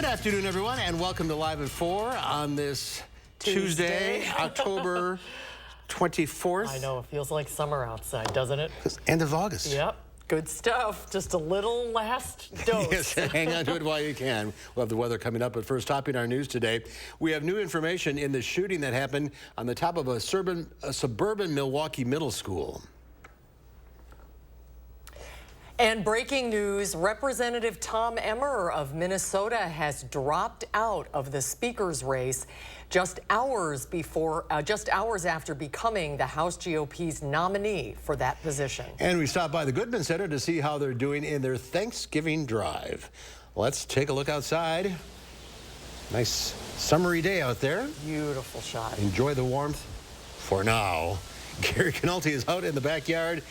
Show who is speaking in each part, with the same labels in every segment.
Speaker 1: afternoon, everyone, and welcome to Live at 4 on this Tuesday, October 24th.
Speaker 2: I know, it feels like summer outside, doesn't it?
Speaker 1: It's end of August.
Speaker 2: Yep, good stuff. Just a little last dose.
Speaker 1: Yes, hang on to it while you can. We'll have the weather coming up, but first, topping our news today, we have new information in the shooting that happened on the top of a suburban Milwaukee middle school.
Speaker 2: And breaking news, Representative Tom Emmer of Minnesota has dropped out of the speaker's race just hours after becoming the House GOP's nominee for that position.
Speaker 1: And we stopped by the Goodman Center to see how they're doing in their Thanksgiving drive. Let's take a look outside. Nice summery day out there.
Speaker 2: Beautiful shot.
Speaker 1: Enjoy the warmth for now. Gary Canulti is out in the backyard,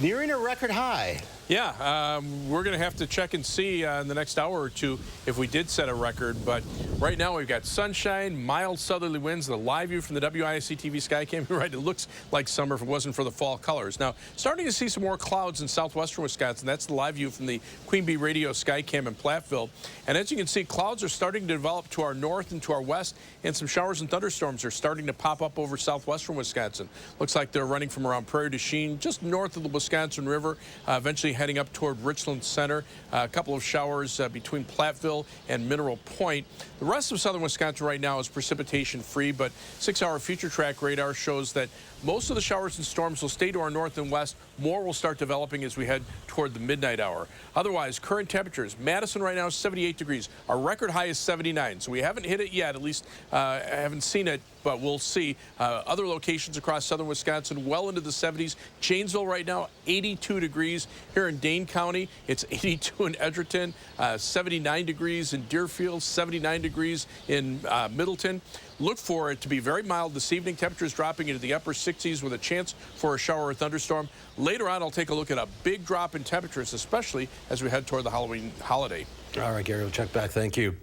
Speaker 1: nearing a record high.
Speaker 3: Yeah, we're going to have to check and see in the next hour or two if we did set a record. But right now we've got sunshine, mild southerly winds, the live view from the WISC-TV Skycam. You're right, it looks like summer if it wasn't for the fall colors. Now, starting to see some more clouds in southwestern Wisconsin. That's the live view from the Queen Bee Radio Skycam in Platteville. And as you can see, clouds are starting to develop to our north and to our west, and some showers and thunderstorms are starting to pop up over southwestern Wisconsin. Looks like they're running from around Prairie du Chien, just north of the Wisconsin River, eventually heading up toward Richland Center. A couple of showers between Platteville and Mineral Point. The rest of southern Wisconsin right now is precipitation free, but 6-hour future track radar shows that most of the showers and storms will stay to our north and west. More will start developing as we head toward the midnight hour. Otherwise, current temperatures, Madison right now is 78 degrees. Our record high is 79, so we haven't hit it yet, at least I haven't seen it, but we'll see. Other locations across southern Wisconsin well into the 70s. Janesville right now, 82 degrees. Here in Dane County, it's 82 in Edgerton, 79 degrees in Deerfield, 79 degrees in Middleton. Look for it to be very mild this evening. Temperatures dropping into the upper 60s with a chance for a shower or thunderstorm. Later on, I'll take a look at a big drop in temperatures, especially as we head toward the Halloween holiday.
Speaker 1: All right, Gary, we'll check back. Thank you.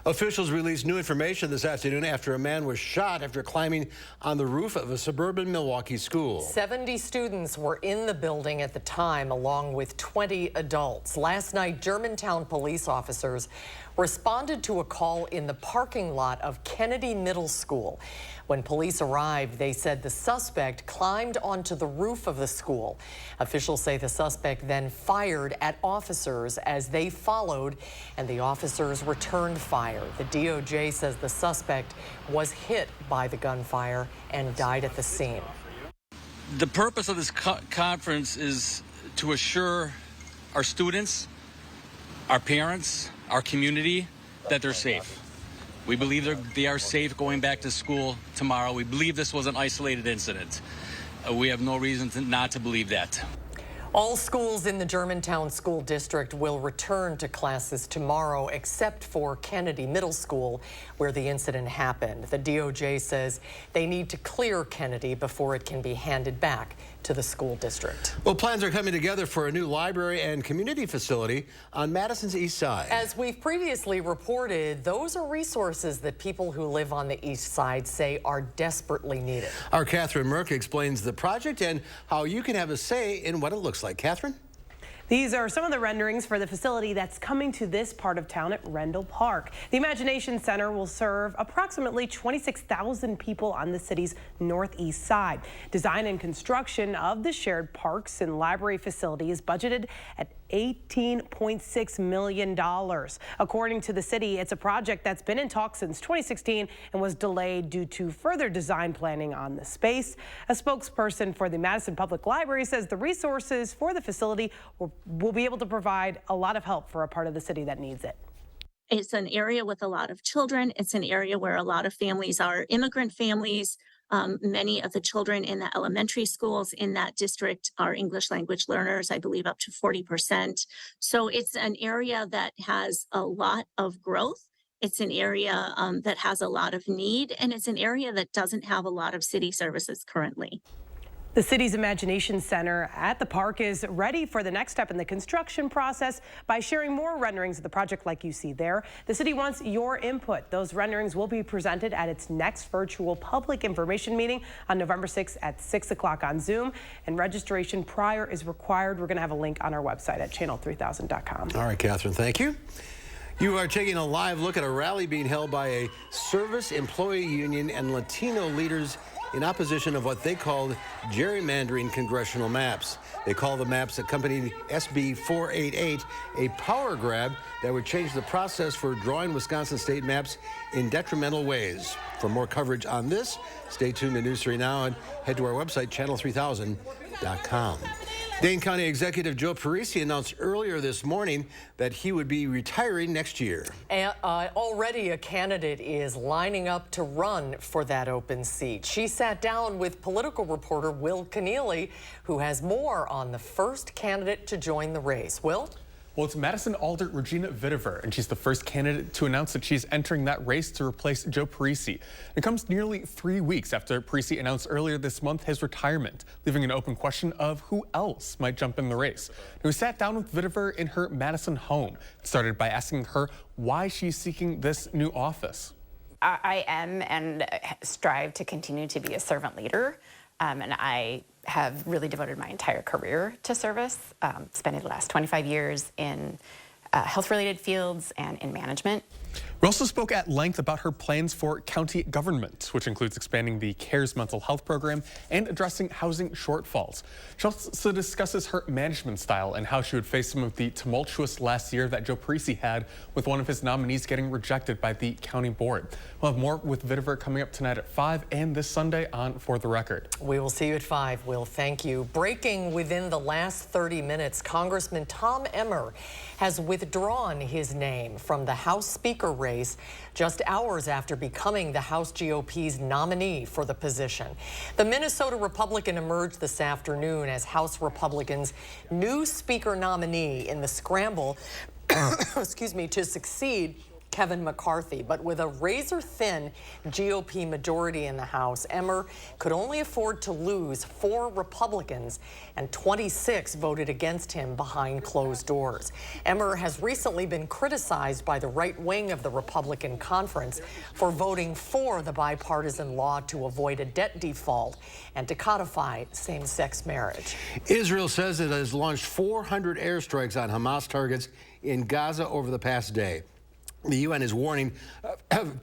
Speaker 1: Officials released new information this afternoon after a man was shot after climbing on the roof of a suburban Milwaukee school.
Speaker 2: 70 students were in the building at the time, along with 20 adults. Last night, Germantown police officers responded to a call in the parking lot of Kennedy Middle School. When police arrived, they said the suspect climbed onto the roof of the school. Officials say the suspect then fired at officers as they followed, and the officers returned fire. The DOJ says the suspect was hit by the gunfire and died at the scene.
Speaker 4: The purpose of this conference is to assure our students, our parents, our community that they're safe. We believe they are safe going back to school tomorrow. We believe this was an isolated incident. We have no reason not to believe that.
Speaker 2: All schools in the Germantown School District will return to classes tomorrow, except for Kennedy Middle School, where the incident happened. The DOJ says they need to clear Kennedy before it can be handed back to the school district.
Speaker 1: Well, plans are coming together for a new library and community facility on Madison's east side.
Speaker 2: As we've previously reported, those are resources that people who live on the east side say are desperately needed.
Speaker 1: Our Catherine Merck explains the project and how you can have a say in what it looks like. Catherine?
Speaker 5: These are some of the renderings for the facility that's coming to this part of town at Rendell Park. The Imagination Center will serve approximately 26,000 people on the city's northeast side. Design and construction of the shared parks and library facility is budgeted at $18.6 million. According to the city, it's a project that's been in talks since 2016 and was delayed due to further design planning on the space. A spokesperson for the Madison Public Library says the resources for the facility will be able to provide a lot of help for a part of the city that needs it.
Speaker 6: It's an area with a lot of children. It's an area where a lot of families are immigrant families. Many of the children in the elementary schools in that district are English language learners, I believe up to 40%. So it's an area that has a lot of growth. It's an area that has a lot of need, and it's an area that doesn't have a lot of city services currently.
Speaker 5: The city's Imagination Center at the park is ready for the next step in the construction process by sharing more renderings of the project like you see there. The city wants your input. Those renderings will be presented at its next virtual public information meeting on November 6th at 6 o'clock on Zoom, and registration prior is required. We're going to have a link on our website at channel3000.com.
Speaker 1: All right, Catherine, thank you. You are taking a live look at a rally being held by a service employee union and Latino leaders in opposition of what they called gerrymandering congressional maps. They call the maps accompanying SB 488 a power grab that would change the process for drawing Wisconsin state maps in detrimental ways. For more coverage on this, stay tuned to News 3 Now and head to our website, channel3000.com. Dane County Executive Joe Parisi announced earlier this morning that he would be retiring next year.
Speaker 2: Already a candidate is lining up to run for that open seat. She sat down with political reporter Will Keneally, who has more on the first candidate to join the race. Will?
Speaker 7: Well, it's Madison Alder Regina Vitiver, and she's the first candidate to announce that she's entering that race to replace Joe Parisi. It comes nearly 3 weeks after Parisi announced earlier this month his retirement, leaving an open question of who else might jump in the race. We sat down with Vitiver in her Madison home and started by asking her why she's seeking this new office.
Speaker 8: I am and strive to continue to be a servant leader, and I have really devoted my entire career to service, spending the last 25 years in health-related fields and in management.
Speaker 7: We also spoke at length about her plans for county government, which includes expanding the CARES mental health program and addressing housing shortfalls. She also discusses her management style and how she would face some of the tumultuous last year that Joe Parisi had with one of his nominees getting rejected by the county board. We'll have more with Vitiver coming up tonight at 5 and this Sunday on For the Record.
Speaker 2: We will see you at 5, Will. Thank you. Breaking within the last 30 minutes, Congressman Tom Emmer has withdrawn his name from the House Speaker race just hours after becoming the House GOP's nominee for the position. The Minnesota Republican emerged this afternoon as House Republicans' new Speaker nominee in the scramble to succeed Kevin McCarthy. But with a razor-thin GOP majority in the House, Emmer could only afford to lose 4 Republicans, and 26 voted against him behind closed doors. Emmer has recently been criticized by the right wing of the Republican conference for voting for the bipartisan law to avoid a debt default and to codify same-sex marriage.
Speaker 1: Israel says it has launched 400 airstrikes on Hamas targets in Gaza over the past day. The UN is warning of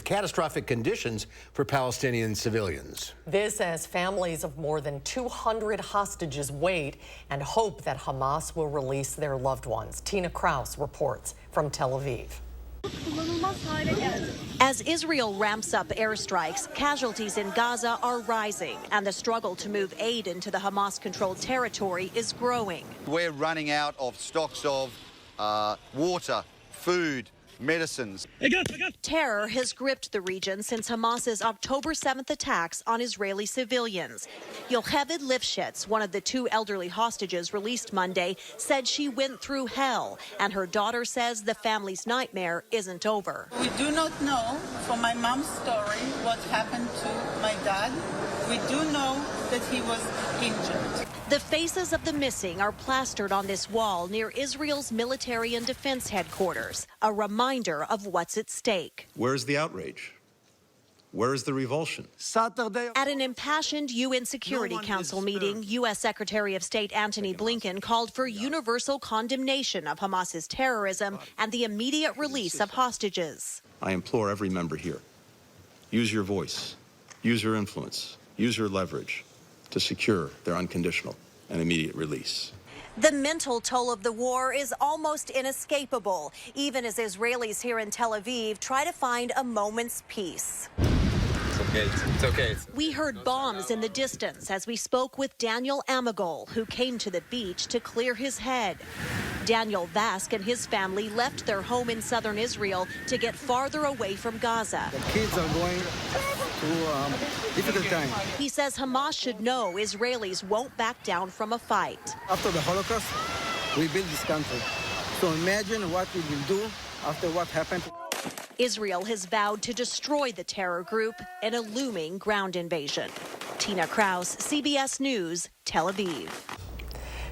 Speaker 1: catastrophic conditions for Palestinian civilians.
Speaker 2: This as families of more than 200 hostages wait and hope that Hamas will release their loved ones. Tina Kraus reports from Tel Aviv.
Speaker 9: As Israel ramps up airstrikes, casualties in Gaza are rising, and the struggle to move aid into the Hamas-controlled territory is growing.
Speaker 10: We're running out of stocks of water, food, medicines.
Speaker 9: Terror has gripped the region since Hamas's October 7th attacks on Israeli civilians. Yocheved Lifshitz, one of the 2 elderly hostages released Monday, said she went through hell, and her daughter says the family's nightmare isn't over.
Speaker 11: We do not know from my mom's story what happened to my dad. We do know that he was injured.
Speaker 9: The faces of the missing are plastered on this wall near Israel's military and defense headquarters, a reminder of what's at stake.
Speaker 12: Where's the outrage? Where is the revulsion?
Speaker 9: Saturday, at an impassioned UN Security Council meeting, U.S. Secretary of State Antony Blinken called for universal condemnation of Hamas's terrorism and the immediate release of hostages.
Speaker 12: I implore every member here, use your voice, use your influence, use your leverage to secure their unconditional and immediate release.
Speaker 9: The mental toll of the war is almost inescapable, even as Israelis here in Tel Aviv try to find a moment's peace.
Speaker 13: It's okay.
Speaker 9: We heard bombs in the distance as we spoke with Daniel Amagol, who came to the beach to clear his head. Daniel Vask and his family left their home in southern Israel to get farther away from Gaza.
Speaker 13: The kids are going through a difficult time.
Speaker 9: He says Hamas should know Israelis won't back down from a fight.
Speaker 13: After the Holocaust, we built this country. So imagine what we will do after what happened.
Speaker 9: Israel has vowed to destroy the terror group in a looming ground invasion. Tina Kraus, CBS News, Tel Aviv.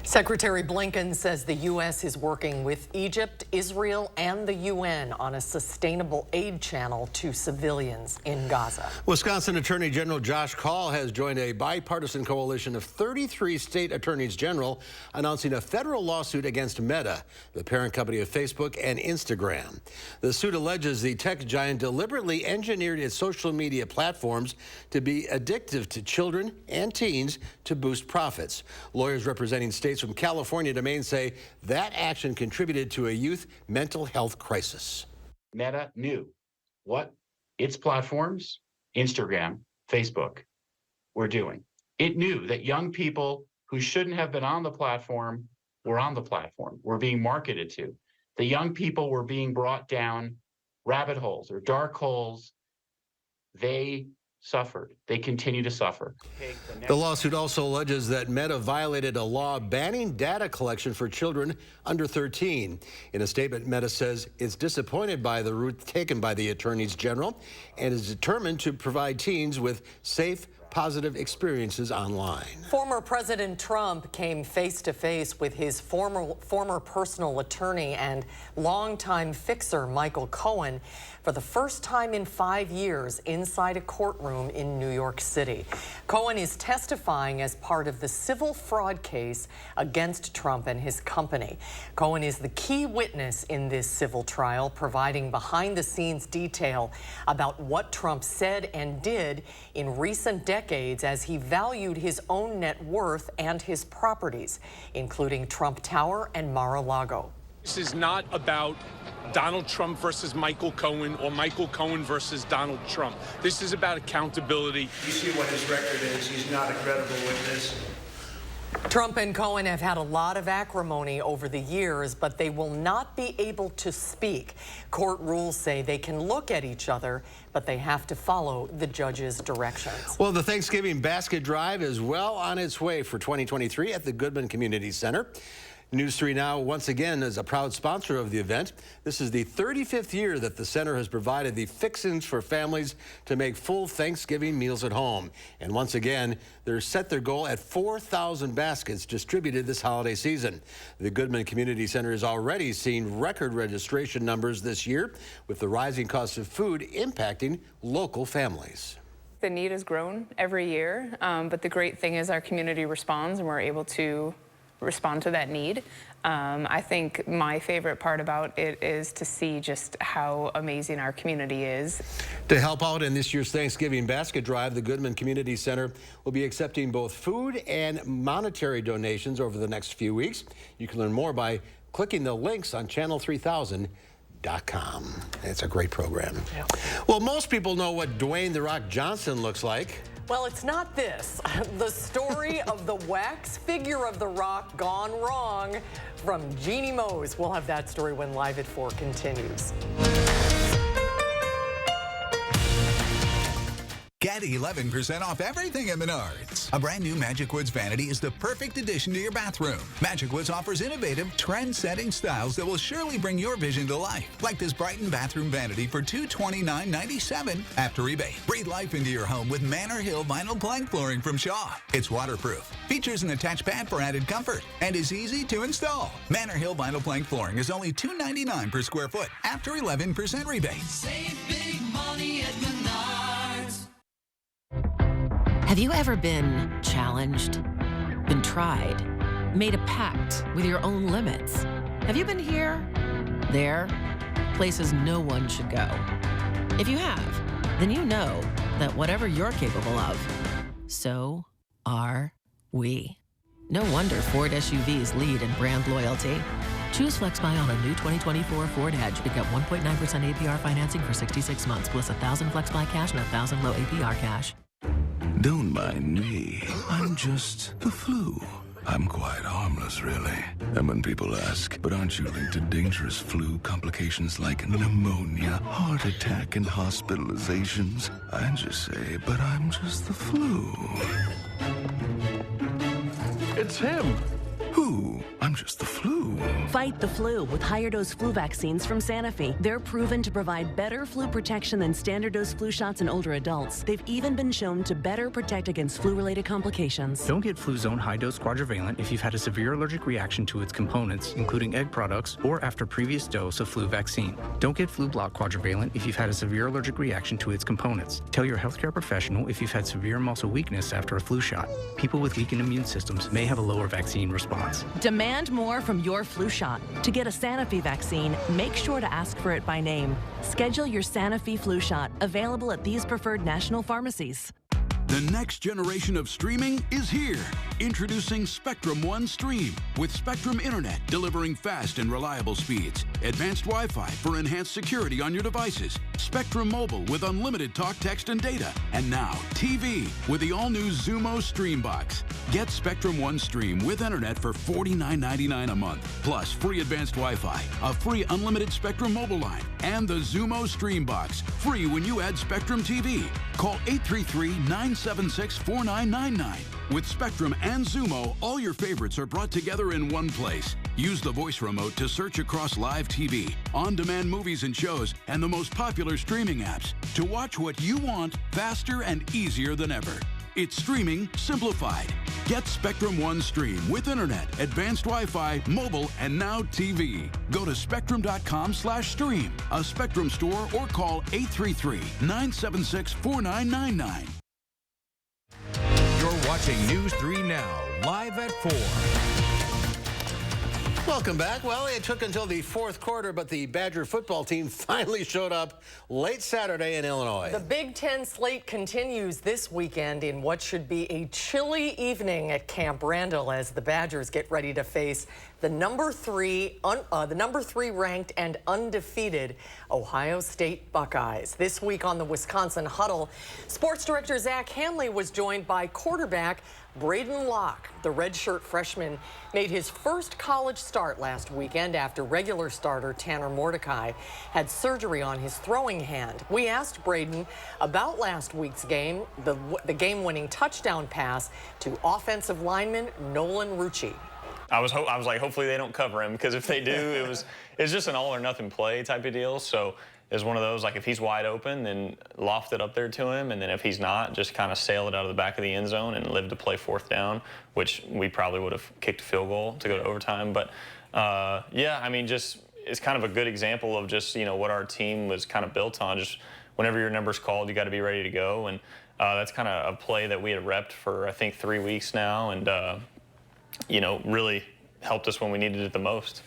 Speaker 2: Secretary Blinken says the U.S. is working with Egypt, Israel, and the UN on a sustainable aid channel to civilians in Gaza.
Speaker 1: Wisconsin Attorney General Josh Kaul has joined a bipartisan coalition of 33 state attorneys general announcing a federal lawsuit against Meta, the parent company of Facebook and Instagram. The suit alleges the tech giant deliberately engineered its social media platforms to be addictive to children and teens to boost profits. Lawyers representing states from California to Maine say that action contributed to a youth mental health crisis.
Speaker 14: Meta knew what its platforms, Instagram, Facebook, were doing. It knew that young people who shouldn't have been on the platform were on the platform, were being marketed to. The young people were being brought down rabbit holes or dark holes. They suffered. They continue to suffer.
Speaker 1: The lawsuit also alleges that Meta violated a law banning data collection for children under 13. In a statement, Meta says it's disappointed by the route taken by the attorneys general and is determined to provide teens with safe, positive experiences online.
Speaker 2: Former President Trump came face to face with his former personal attorney and longtime fixer Michael Cohen for the first time in 5 years inside a courtroom in New York City. Cohen is testifying as part of the civil fraud case against Trump and his company. Cohen is the key witness in this civil trial, providing behind-the-scenes detail about what Trump said and did in recent decades as he valued his own net worth and his properties, including Trump Tower and Mar-a-Lago.
Speaker 15: This is not about Donald Trump versus Michael Cohen or Michael Cohen versus Donald Trump. This is about accountability.
Speaker 16: You see what his record is. He's not a credible witness.
Speaker 2: Trump and Cohen have had a lot of acrimony over the years, but they will not be able to speak. Court rules say they can look at each other, but they have to follow the judge's directions.
Speaker 1: Well, the Thanksgiving basket drive is well on its way for 2023 at the Goodman Community Center. News 3 Now, once again, is a proud sponsor of the event. This is the 35th year that the center has provided the fixings for families to make full Thanksgiving meals at home. And once again, they're set their goal at 4,000 baskets distributed this holiday season. The Goodman Community Center has already seen record registration numbers this year, with the rising cost of food impacting local families.
Speaker 17: The need has grown every year, but the great thing is our community responds and we're able to respond to that need. I think my favorite part about it is to see just how amazing our community is.
Speaker 1: To help out in this year's Thanksgiving basket drive, the Goodman Community Center will be accepting both food and monetary donations over the next few weeks. You can learn more by clicking the links on channel3000.com. It's a great program. Yeah. Well, most people know what Dwayne "The Rock" Johnson looks like.
Speaker 2: Well, it's not this. The story of the wax figure of The Rock gone wrong from Jeannie Mose. We'll have that story when Live at 4 continues.
Speaker 18: Get 11% off everything at Menards. A brand new Magic Woods vanity is the perfect addition to your bathroom. Magic Woods offers innovative, trend-setting styles that will surely bring your vision to life. Like this Brighton bathroom vanity for $229.97 after rebate. Breathe life into your home with Manor Hill vinyl plank flooring from Shaw. It's waterproof, features an attached pad for added comfort, and is easy to install. Manor Hill vinyl plank flooring is only $299 per square foot after 11% rebate.
Speaker 19: Save big money at Menards.
Speaker 20: Have you ever been challenged, been tried, made a pact with your own limits? Have you been here, there, places no one should go? If you have, then you know that whatever you're capable of, so are we. No wonder Ford SUVs lead in brand loyalty. Choose FlexBuy on a new 2024 Ford Edge. Pick up 1.9% APR financing for 66 months, plus $1,000 FlexBuy cash and $1,000 low APR cash.
Speaker 21: Don't mind me. I'm just the flu. I'm quite harmless, really. And when people ask, but aren't you linked to dangerous flu complications like pneumonia, heart attack, and hospitalizations? I just say, but I'm just the flu.
Speaker 22: It's him.
Speaker 21: Who? I'm just the flu.
Speaker 3: Fight the flu with higher dose flu vaccines from Sanofi. They're proven to provide better flu protection than standard dose flu shots in older adults. They've even been shown to better protect against flu-related complications.
Speaker 22: Don't get Fluzone high-dose quadrivalent if you've had a severe allergic reaction to its components, including egg products, or after previous dose of flu vaccine. Don't get Flu-Block quadrivalent if you've had a severe allergic reaction to its components. Tell your healthcare professional if you've had severe muscle weakness after a flu shot. People with weakened immune systems may have a lower vaccine response.
Speaker 3: Demand more from your flu shot. To get a Sanofi vaccine, make sure to ask for it by name. Schedule your Sanofi flu shot, available at these preferred national pharmacies.
Speaker 23: The next generation of streaming is here. Introducing Spectrum One Stream with Spectrum Internet delivering fast and reliable speeds, advanced Wi-Fi for enhanced security on your devices, Spectrum Mobile with unlimited talk, text, and data, and now TV with the all-new Xumo Stream Box. Get Spectrum One Stream with Internet for $49.99 a month, plus free advanced Wi-Fi, a free unlimited Spectrum Mobile line, and the Xumo Stream Box, free when you add Spectrum TV. Call 833-976-4999. With Spectrum and Xumo, all your favorites are brought together in one place. Use the voice remote to search across live TV, on-demand movies and shows, and the most popular streaming apps to watch what you want faster and easier than ever. It's streaming simplified. Get Spectrum One Stream with Internet, advanced Wi-Fi, mobile, and now TV. Go to spectrum.com/stream, a Spectrum store, or call 833-976-4999.
Speaker 24: You're watching News 3 Now, live at 4.
Speaker 1: Welcome back. Well, it took until the fourth quarter, but the Badger football team finally showed up late Saturday in Illinois.
Speaker 2: The Big Ten slate continues this weekend in what should be a chilly evening at Camp Randall as the Badgers get ready to face the number 3 ranked and undefeated Ohio State Buckeyes. This week on the Wisconsin Huddle, Sports Director Zach Hanley was joined by quarterback Braden Locke. The redshirt freshman made his first college start last weekend after regular starter Tanner Mordecai had surgery on his throwing hand. We asked Braden about last week's game, the game-winning touchdown pass to offensive lineman Nolan Rucci.
Speaker 25: I was like, hopefully they don't cover him, because if they do, it's just an all or nothing play type of deal. So it's one of those, like, if he's wide open, then loft it up there to him, and then if he's not, just kind of sail it out of the back of the end zone and live to play fourth down, which we probably would have kicked a field goal to go to overtime. But yeah, I mean, just it's kind of a good example of just, you know, what our team was kind of built on. Just whenever your number's called, you got to be ready to go, and that's kind of a play that we had repped for, I think, 3 weeks now, and you know, really helped us when we needed it the most.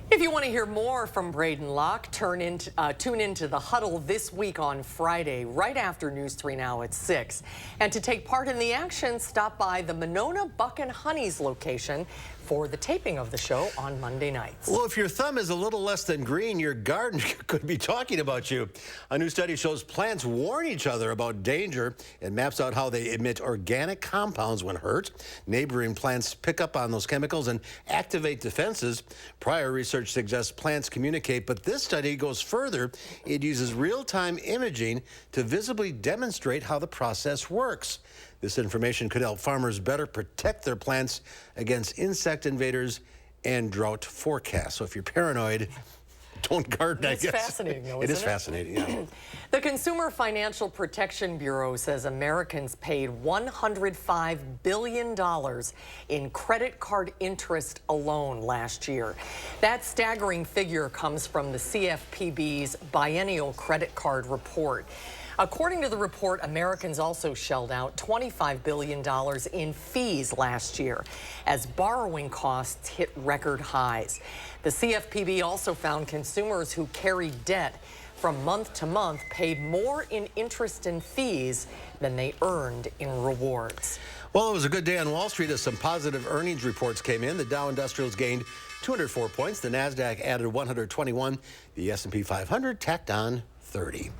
Speaker 2: If you want to hear more from Braden Locke, tune into the Huddle this week on Friday, right after News 3 Now at 6. And to take part in the action, stop by the Monona Buck and Honey's location for the taping of the show on Monday nights.
Speaker 1: Well, if your thumb is a little less than green, your garden could be talking about you. A new study shows plants warn each other about danger and maps out how they emit organic compounds when hurt. Neighboring plants pick up on those chemicals and activate defenses. Prior research suggests plants communicate, but this study goes further. It uses real-time imaging to visibly demonstrate how the process works. This information could help farmers better protect their plants against insect invaders and drought forecasts. So if you're paranoid, don't garden, I guess.
Speaker 2: It's fascinating, though, isn't it?
Speaker 1: It is fascinating, yeah.
Speaker 2: The Consumer Financial Protection Bureau says Americans paid $105 billion in credit card interest alone last year. That staggering figure comes from the CFPB's biennial credit card report. According to the report, Americans also shelled out $25 billion in fees last year as borrowing costs hit record highs. The CFPB also found consumers who carried debt from month to month paid more in interest and fees than they earned in rewards.
Speaker 1: Well, it was a good day on Wall Street as some positive earnings reports came in. The Dow Industrials gained 204 points. The Nasdaq added 121. The S&P 500 tacked on 30.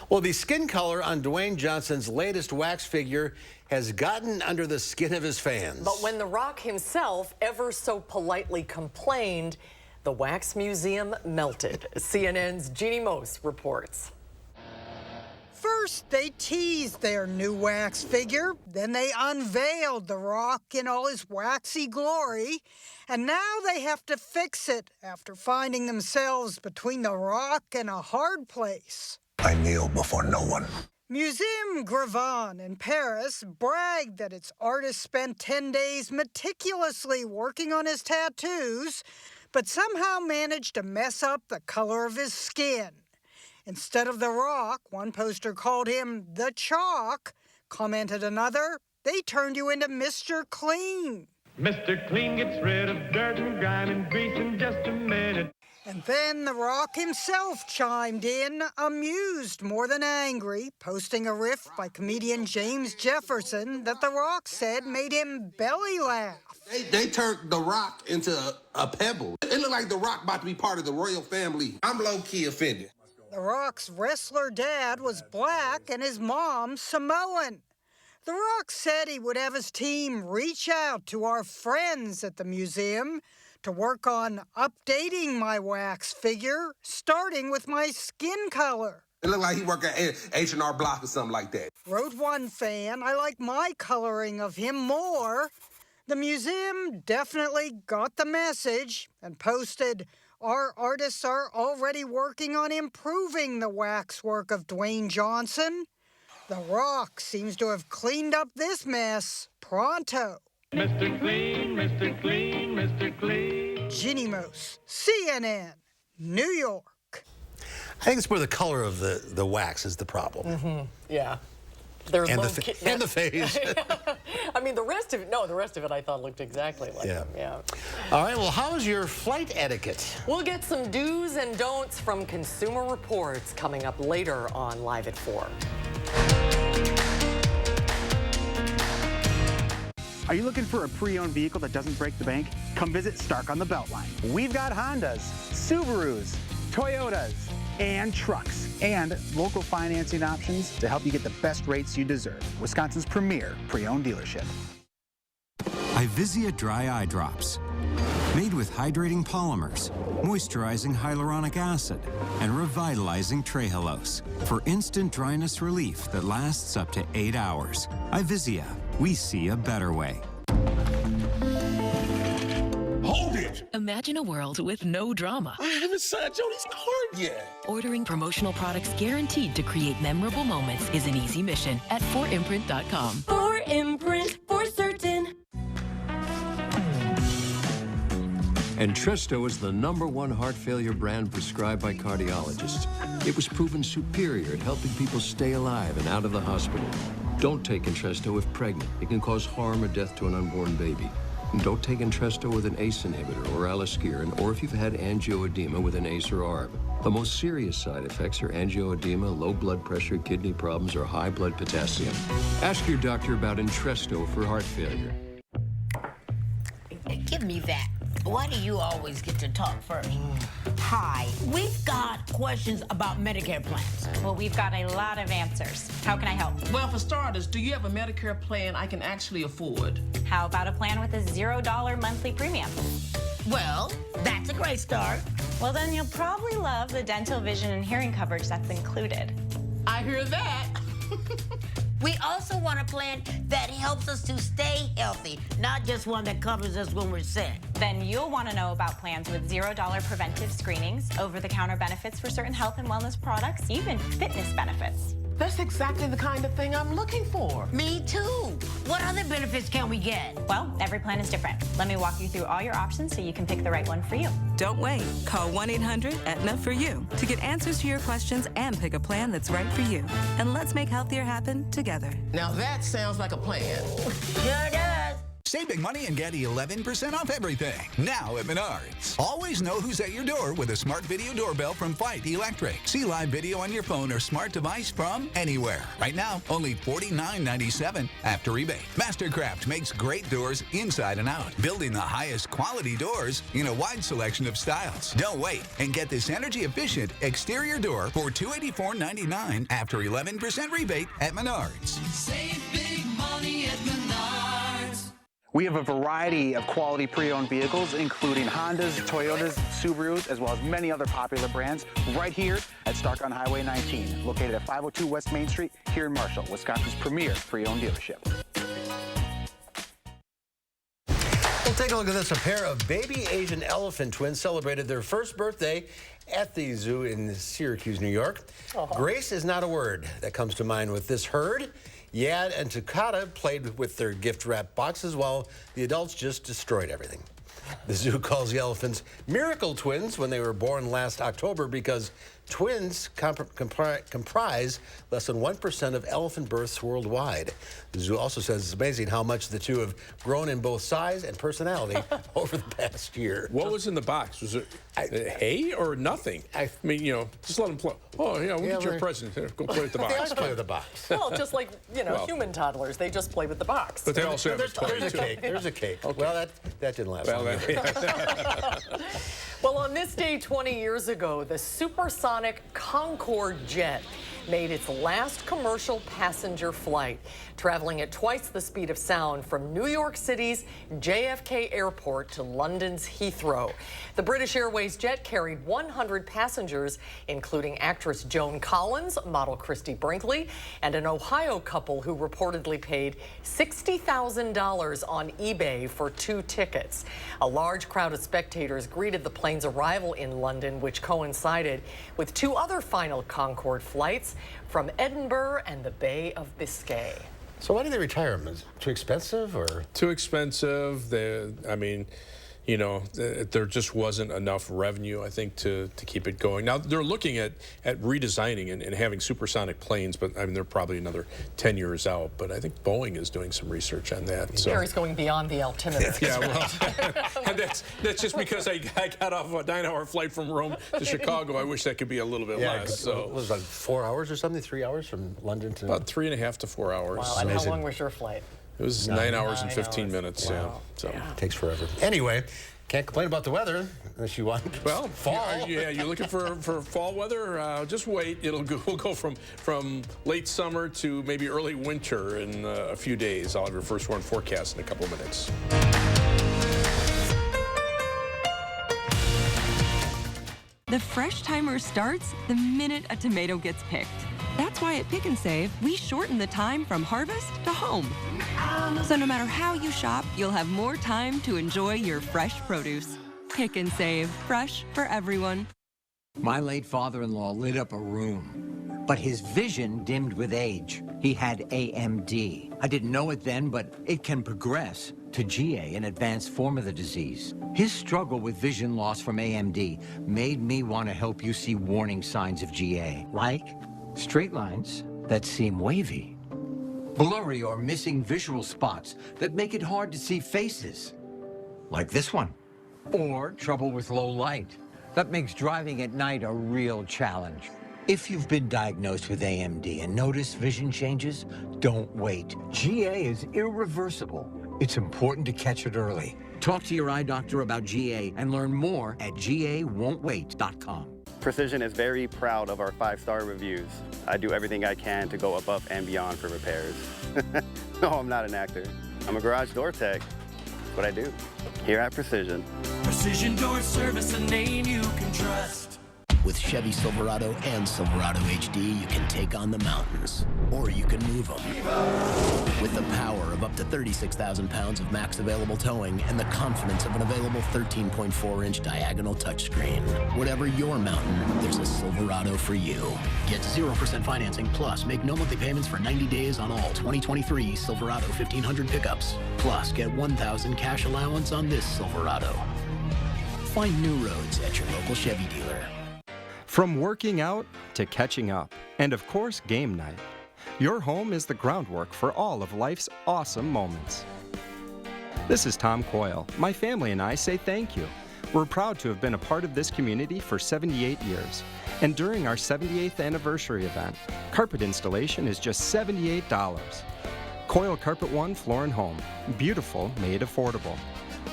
Speaker 1: Well, the skin color on Dwayne Johnson's latest wax figure has gotten under the skin of his fans.
Speaker 2: But when The Rock himself ever so politely complained, the wax museum melted. CNN's Jeannie Mose reports.
Speaker 4: First, they teased their new wax figure, then they unveiled The Rock in all his waxy glory, and now they have to fix it after finding themselves between The Rock and a hard place.
Speaker 21: I kneel before no one.
Speaker 4: Museum Gravin in Paris bragged that its artist spent 10 days meticulously working on his tattoos, but somehow managed to mess up the color of his skin. Instead of The Rock, one poster called him The Chalk, commented another, they turned you into Mr. Clean.
Speaker 5: Mr. Clean gets rid of dirt and grime and grease in just a minute.
Speaker 4: And then The Rock himself chimed in, amused more than angry, posting a riff by comedian James Jefferson that The Rock said made him belly laugh.
Speaker 6: They turned The Rock into a pebble. It looked like The Rock about to be part of the royal family. I'm low-key offended.
Speaker 4: The Rock's wrestler dad was black and his mom Samoan. The Rock said he would have his team reach out to our friends at the museum to work on updating my wax figure, starting with my skin color.
Speaker 6: It looked like he worked at H&R Block or something like that.
Speaker 4: Wrote one fan, I like my coloring of him more. The museum definitely got the message and posted, our artists are already working on improving the waxwork of Dwayne Johnson. The Rock seems to have cleaned up this mess pronto.
Speaker 5: Mr. Clean, Mr. Clean, Mr. Clean.
Speaker 4: Ginny Mose, CNN, New York.
Speaker 1: I think it's more the color of the wax is the problem.
Speaker 2: Mm-hmm. Yeah.
Speaker 1: And the face.
Speaker 2: I mean, the rest of it I thought looked exactly like him. Yeah.
Speaker 1: All right, well, how's your flight etiquette?
Speaker 2: We'll get some do's and don'ts from Consumer Reports coming up later on Live at 4.
Speaker 7: Are you looking for a pre-owned vehicle that doesn't break the bank? Come visit Stark on the Beltline. We've got Hondas, Subarus, Toyotas, and trucks, and local financing options to help you get the best rates you deserve. Wisconsin's premier pre-owned dealership.
Speaker 8: Ivisia Dry Eye Drops. Made with hydrating polymers, moisturizing hyaluronic acid, and revitalizing trehalose for instant dryness relief that lasts up to 8 hours. Ivisia, we see a better way.
Speaker 21: Hold it!
Speaker 3: Imagine a world with no drama.
Speaker 21: I haven't signed Jody's card yet.
Speaker 3: Ordering promotional products guaranteed to create memorable moments is an easy mission at 4imprint.com.
Speaker 26: 4imprint, for certain.
Speaker 27: Entresto is the #1 heart failure brand prescribed by cardiologists. It was proven superior at helping people stay alive and out of the hospital. Don't take Entresto if pregnant. It can cause harm or death to an unborn baby. And don't take Entresto with an ACE inhibitor or aliskiren, or if you've had angioedema with an ACE or ARB. The most serious side effects are angioedema, low blood pressure, kidney problems, or high blood potassium. Ask your doctor about Entresto for heart failure.
Speaker 28: Give me that. Why do you always get to talk first? Hi, we've got questions about Medicare plans.
Speaker 29: Well, we've got a lot of answers. How can I help?
Speaker 30: Well, for starters, do you have a Medicare plan I can actually afford?
Speaker 29: How about a plan with a $0 monthly premium?
Speaker 28: Well, that's a great start.
Speaker 29: Well, then you'll probably love the dental, vision, and hearing coverage that's included.
Speaker 30: I hear that.
Speaker 28: We also want a plan that helps us to stay healthy, not just one that covers us when we're sick.
Speaker 29: Then you'll want to know about plans with $0 preventive screenings, over-the-counter benefits for certain health and wellness products, even fitness benefits.
Speaker 30: That's exactly the kind of thing I'm looking for.
Speaker 28: Me too. What other benefits can we get?
Speaker 29: Well, every plan is different. Let me walk you through all your options so you can pick the right one for you.
Speaker 31: Don't wait. Call 1-800-AETNA for you to get answers to your questions and pick a plan that's right for you. And let's make healthier happen together.
Speaker 30: Now that sounds like a plan.
Speaker 28: Sure does.
Speaker 18: Save big money and get 11% off everything. Now at Menards. Always know who's at your door with a smart video doorbell from Fight Electric. See live video on your phone or smart device from anywhere. Right now, only $49.97 after rebate. Mastercraft makes great doors inside and out, building the highest quality doors in a wide selection of styles. Don't wait and get this energy-efficient exterior door for $284.99 after 11% rebate at Menards.
Speaker 19: Save big money at Menards.
Speaker 7: We have a variety of quality pre-owned vehicles, including Hondas, Toyotas, Subarus, as well as many other popular brands, right here at Stark on Highway 19, located at 502 West Main Street here in Marshall, Wisconsin's premier pre-owned dealership.
Speaker 1: We'll take a look at this. A pair of baby Asian elephant twins celebrated their first birthday at the zoo in Syracuse, New York. Grace is not a word that comes to mind with this herd. Yad and Takata played with their gift-wrapped boxes while the adults just destroyed everything. The zoo calls the elephants miracle twins when they were born last October because twins comprise less than 1% of elephant births worldwide. The zoo also says it's amazing how much the two have grown in both size and personality over the past year.
Speaker 9: What was in the box? Was it hay or nothing? I mean, you know, just let them play. Oh, yeah, we'll get your present. Here, go play with the box.
Speaker 1: They always play with the box.
Speaker 2: Well, just like, you know, human toddlers, they just play with the box.
Speaker 9: But they also have a toy,
Speaker 1: There's a cake. There's a cake. Okay. Well, that didn't last long.
Speaker 2: Well, on this day 20 years ago, the supersonic Concorde jet made its last commercial passenger flight, traveling at twice the speed of sound from New York City's JFK Airport to London's Heathrow. The British Airways jet carried 100 passengers, including actress Joan Collins, model Christy Brinkley, and an Ohio couple who reportedly paid $60,000 on eBay for 2 tickets. A large crowd of spectators greeted the plane's arrival in London, which coincided with 2 other final Concorde flights from Edinburgh and the Bay of Biscay.
Speaker 1: So why did they retire them? Is it too expensive or?
Speaker 9: Too expensive. I mean, you know, there just wasn't enough revenue, I think, to keep it going. Now, they're looking at redesigning and having supersonic planes, but I mean, they're probably another 10 years out. But I think Boeing is doing some research on that. So.
Speaker 2: Gary's going beyond the altimeter.
Speaker 9: Yeah, well, and that's just because I got off a 9-hour flight from Rome to Chicago. I wish that could be a little bit less. So
Speaker 1: it was like 4 hours or something, 3 hours from London to...
Speaker 9: About 3.5 to 4 hours.
Speaker 2: Wow, and how long was your flight?
Speaker 9: It was 9 hours and 15 minutes. Wow. Yeah, so
Speaker 1: it takes forever. Anyway, can't complain about the weather unless you want
Speaker 9: fall.
Speaker 1: Yeah,
Speaker 9: you're looking for fall weather. Just wait. We'll go from late summer to maybe early winter in a few days. I'll have your first one forecast in a couple of minutes.
Speaker 31: The fresh timer starts the minute a tomato gets picked. That's why at Pick and Save, we shorten the time from harvest to home. So no matter how you shop, you'll have more time to enjoy your fresh produce. Pick and Save, fresh for everyone.
Speaker 10: My late father-in-law lit up a room, but his vision dimmed with age. He had AMD. I didn't know it then, but it can progress to GA, an advanced form of the disease. His struggle with vision loss from AMD made me want to help you see warning signs of GA, like straight lines that seem wavy, blurry or missing visual spots that make it hard to see faces, like this one, or trouble with low light that makes driving at night a real challenge. If you've been diagnosed with AMD and notice vision changes, don't wait. GA is irreversible. It's important to catch it early. Talk to your eye doctor about GA and learn more at GAWon'tWait.com.
Speaker 11: Precision is very proud of our 5-star reviews. I do everything I can to go above and beyond for repairs. No, I'm not an actor. I'm a garage door tech. That's what I do here at Precision.
Speaker 19: Precision Door Service, a name you can trust.
Speaker 12: With Chevy Silverado and Silverado HD, you can take on the mountains, or you can move them. With the power of up to 36,000 pounds of max available towing and the confidence of an available 13.4-inch diagonal touchscreen. Whatever your mountain, there's a Silverado for you. Get 0% financing, plus make no monthly payments for 90 days on all 2023 Silverado 1500 pickups. Plus, get $1,000 cash allowance on this Silverado. Find new roads at your local Chevy dealer.
Speaker 13: From working out to catching up, and of course, game night. Your home is the groundwork for all of life's awesome moments. This is Tom Coyle. My family and I say thank you. We're proud to have been a part of this community for 78 years. And during our 78th anniversary event, carpet installation is just $78. Coyle Carpet One Floor and Home. Beautiful, made affordable.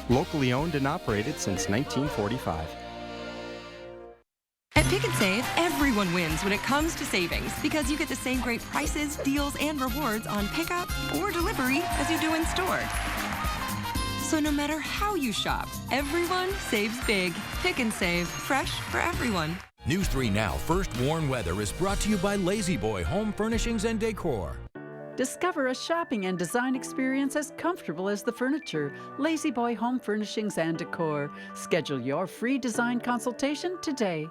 Speaker 13: Locally owned and operated since 1945.
Speaker 31: At Pick and Save, everyone wins when it comes to savings because you get the same great prices, deals, and rewards on pickup or delivery as you do in store. So no matter how you shop, everyone saves big. Pick and Save, fresh for everyone.
Speaker 5: News 3 Now First Warn Weather is brought to you by Lazy Boy Home Furnishings and Decor.
Speaker 6: Discover a shopping and design experience as comfortable as the furniture. Lazy Boy Home Furnishings and Decor. Schedule your free design consultation today.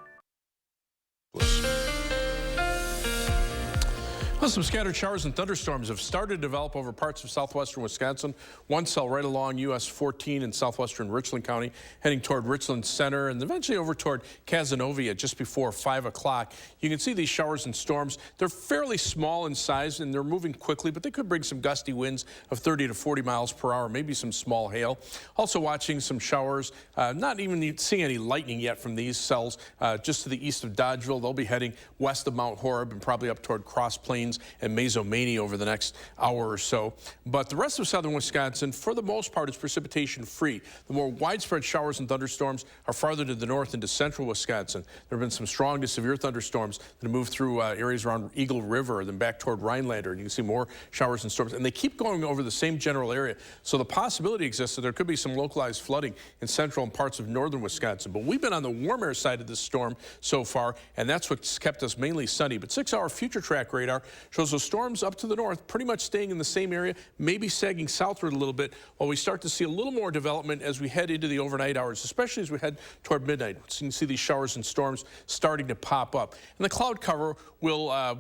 Speaker 9: Well, some scattered showers and thunderstorms have started to develop over parts of southwestern Wisconsin. One cell right along US 14 in southwestern Richland County, heading toward Richland Center and eventually over toward Cazenovia just before 5 o'clock. You can see these showers and storms. They're fairly small in size and they're moving quickly, but they could bring some gusty winds of 30 to 40 miles per hour, maybe some small hail. Also watching some showers, not even seeing any lightning yet from these cells just to the east of Dodgeville. They'll be heading west of Mount Horeb and probably up toward Cross Plains and Mazomanie over the next hour or so. But the rest of southern Wisconsin, for the most part, is precipitation free. The more widespread showers and thunderstorms are farther to the north into central Wisconsin. There have been some strong to severe thunderstorms that have moved through areas around Eagle River, then back toward Rhinelander. And you can see more showers and storms. And they keep going over the same general area. So the possibility exists that there could be some localized flooding in central and parts of northern Wisconsin. But we've been on the warm air side of this storm so far, and that's what's kept us mainly sunny. But 6-hour future track radar shows those storms up to the north pretty much staying in the same area, maybe sagging southward a little bit, while we start to see a little more development as we head into the overnight hours, especially as we head toward midnight. So you can see these showers and storms starting to pop up. And the cloud cover will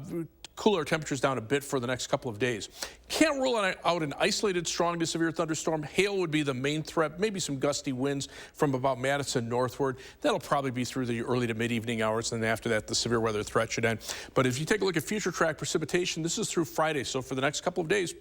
Speaker 9: cool our temperatures down a bit for the next couple of days. Can't rule out an isolated strong to severe thunderstorm. Hail would be the main threat, maybe some gusty winds from about Madison northward. That'll probably be through the early to mid-evening hours, and then after that, the severe weather threat should end. But if you take a look at future track precipitation, this is through Friday, so for the next couple of days,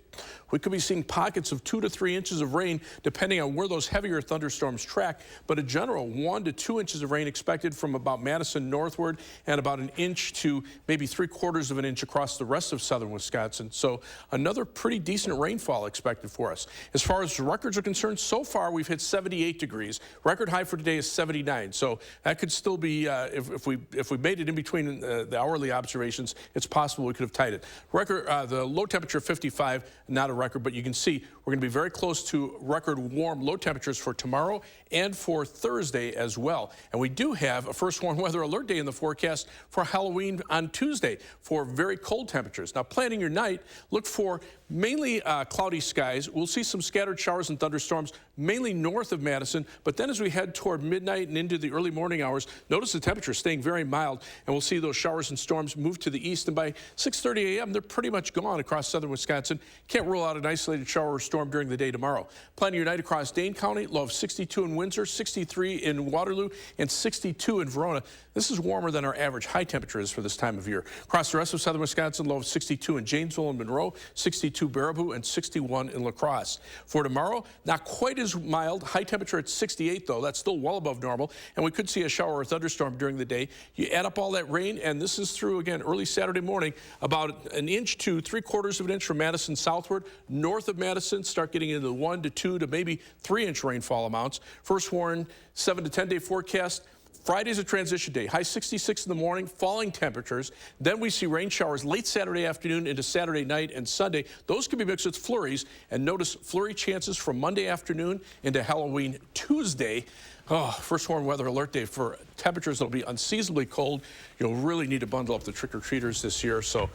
Speaker 9: we could be seeing pockets of 2 to 3 inches of rain, depending on where those heavier thunderstorms track. But a general 1 to 2 inches of rain expected from about Madison northward, and about 1 inch to maybe 3/4 of an inch across the rest of southern Wisconsin. So another pretty decent rainfall expected for us. As far as records are concerned, so far we've hit 78 degrees. Record high for today is 79. So that could still be, if we made it in between the hourly observations, it's possible we could have tied it. Record, the low temperature 55, not a record, but you can see we're going to be very close to record warm low temperatures for tomorrow and for Thursday as well. And we do have a first warm weather alert day in the forecast for Halloween on Tuesday for very cold temperatures. Now, planning your night, look for mainly cloudy skies. We'll see some scattered showers and thunderstorms, mainly north of Madison. But then as we head toward midnight and into the early morning hours, notice the temperature staying very mild, and we'll see those showers and storms move to the east. And by 6:30 a.m., they're pretty much gone across southern Wisconsin. Can't rule out an isolated shower or storm during the day tomorrow. Planning your night across Dane County, low of 62 in Windsor, 63 in Waterloo, and 62 in Verona. This is warmer than our average high temperature is for this time of year. Across the rest of southern Wisconsin, low of 62 in Janesville and Monroe, 62 Baraboo, and 61 in La Crosse. For tomorrow, not quite as mild. High temperature at 68, though. That's still well above normal, and we could see a shower or thunderstorm during the day. You add up all that rain, and this is through, again, early Saturday morning, about 1 inch to 3/4 of an inch from Madison southward. North of Madison, start getting into the 1 to 2 to maybe 3-inch rainfall amounts. First warn, 7 to 10 day forecast. Friday's a transition day, high 66 in the morning, falling temperatures. Then we see rain showers late Saturday afternoon into Saturday night and Sunday. Those could be mixed with flurries. And notice flurry chances from Monday afternoon into Halloween Tuesday. Oh, first warm weather alert day for temperatures that'll be unseasonably cold. You'll really need to bundle up the trick-or-treaters this year. So,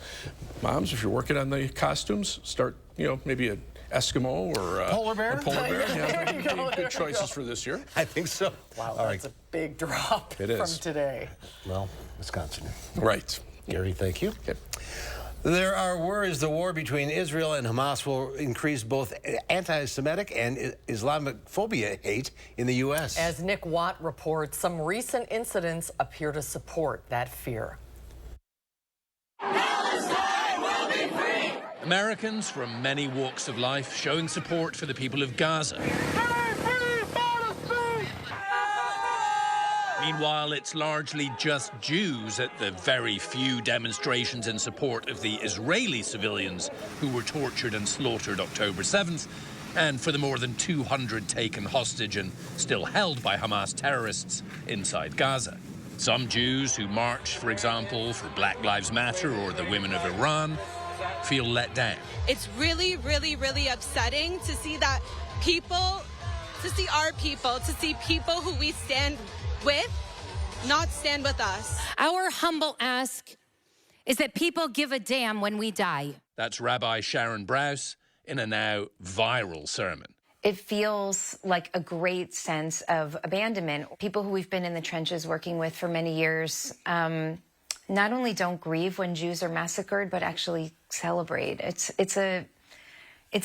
Speaker 9: moms, if you're working on the costumes, start, maybe a Eskimo or
Speaker 1: polar bear.
Speaker 9: Or polar bear. Yeah, good choices for this year.
Speaker 1: I think so.
Speaker 2: Wow, that's a big drop from today.
Speaker 1: Well, Wisconsin.
Speaker 9: Right.
Speaker 1: Gary, thank you. Okay. There are worries the war between Israel and Hamas will increase both anti-Semitic and Islamophobia hate in the U.S.
Speaker 2: As Nick Watt reports, some recent incidents appear to support that fear.
Speaker 14: Americans from many walks of life showing support for the people of Gaza. Meanwhile, it's largely just Jews at the very few demonstrations in support of the Israeli civilians who were tortured and slaughtered October 7th, and for the more than 200 taken hostage and still held by Hamas terrorists inside Gaza. Some Jews who marched, for example, for Black Lives Matter or the women of Iran, feel let down.
Speaker 15: It's really, really, really upsetting to see that people
Speaker 4: to see our people, to see people who we stand with, not stand with us.
Speaker 8: Our humble ask is that people give a damn when we die.
Speaker 14: That's Rabbi Sharon Brous in a now viral sermon.
Speaker 15: It feels like a great sense of abandonment. People who we've been in the trenches working with for many years not only don't grieve when Jews are massacred, but actually celebrate. It's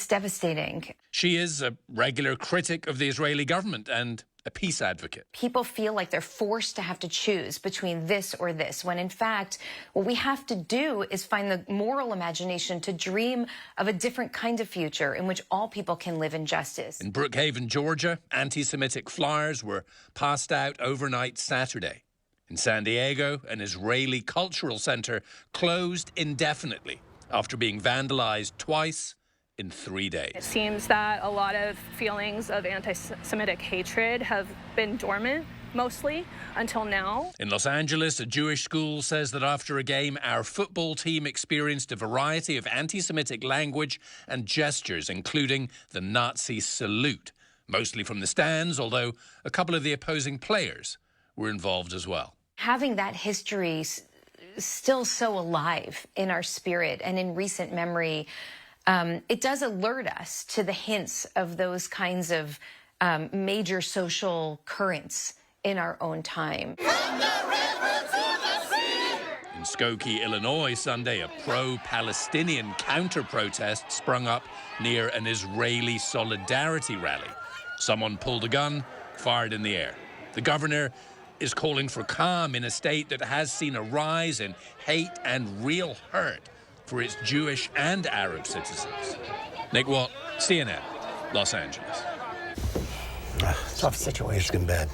Speaker 15: devastating.
Speaker 14: She is a regular critic of the Israeli government and a peace advocate.
Speaker 15: People feel like they're forced to have to choose between this or this, when in fact, what we have to do is find the moral imagination to dream of a different kind of future in which all people can live in justice.
Speaker 14: In Brookhaven, Georgia, anti-Semitic flyers were passed out overnight Saturday. In San Diego, an Israeli cultural center closed indefinitely after being vandalized twice in 3 days.
Speaker 16: It seems that a lot of feelings of anti-Semitic hatred have been dormant, mostly, until now.
Speaker 14: In Los Angeles, a Jewish school says that after a game, our football team experienced a variety of anti-Semitic language and gestures, including the Nazi salute, mostly from the stands, although a couple of the opposing players were involved as well.
Speaker 15: Having that history still so alive in our spirit and in recent memory, it does alert us to the hints of those kinds of major social currents in our own time.
Speaker 14: In Skokie, Illinois, Sunday, a pro-Palestinian counter-protest sprung up near an Israeli solidarity rally. Someone pulled a gun, fired in the air. The governor is calling for calm in a state that has seen a rise in hate and real hurt for its Jewish and Arab citizens. Nick Watt, CNN, Los Angeles.
Speaker 1: Tough situation. Bad.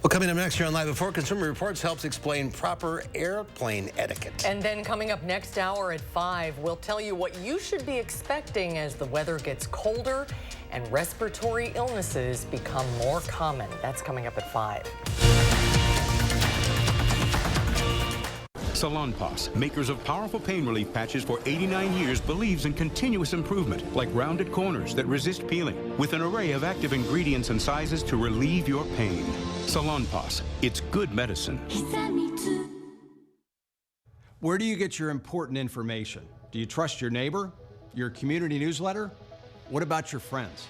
Speaker 1: Well, coming up next here on Live at 4, Consumer Reports helps explain proper airplane etiquette.
Speaker 2: And then coming up next hour at 5, we'll tell you what you should be expecting as the weather gets colder and respiratory illnesses become more common. That's coming up at 5.
Speaker 17: Salonpas, makers of powerful pain relief patches for 89 years, believes in continuous improvement, like rounded corners that resist peeling, with an array of active ingredients and sizes to relieve your pain. Salonpas, it's good medicine.
Speaker 20: Where do you get your important information? Do you trust your neighbor? Your community newsletter? What about your friends?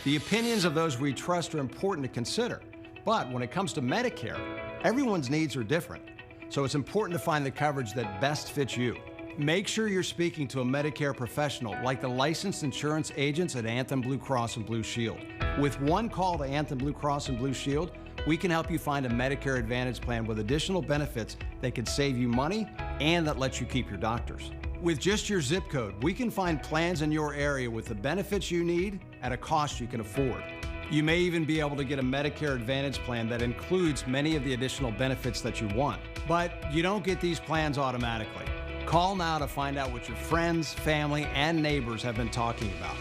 Speaker 20: The opinions of those we trust are important to consider, but when it comes to Medicare, everyone's needs are different. So it's important to find the coverage that best fits you. Make sure you're speaking to a Medicare professional like the licensed insurance agents at Anthem Blue Cross and Blue Shield. With one call to Anthem Blue Cross and Blue Shield, we can help you find a Medicare Advantage plan with additional benefits that can save you money and that lets you keep your doctors. With just your zip code, we can find plans in your area with the benefits you need at a cost you can afford. You may even be able to get a Medicare Advantage plan that includes many of the additional benefits that you want. But you don't get these plans automatically. Call now to find out what your friends, family, and neighbors have been talking about.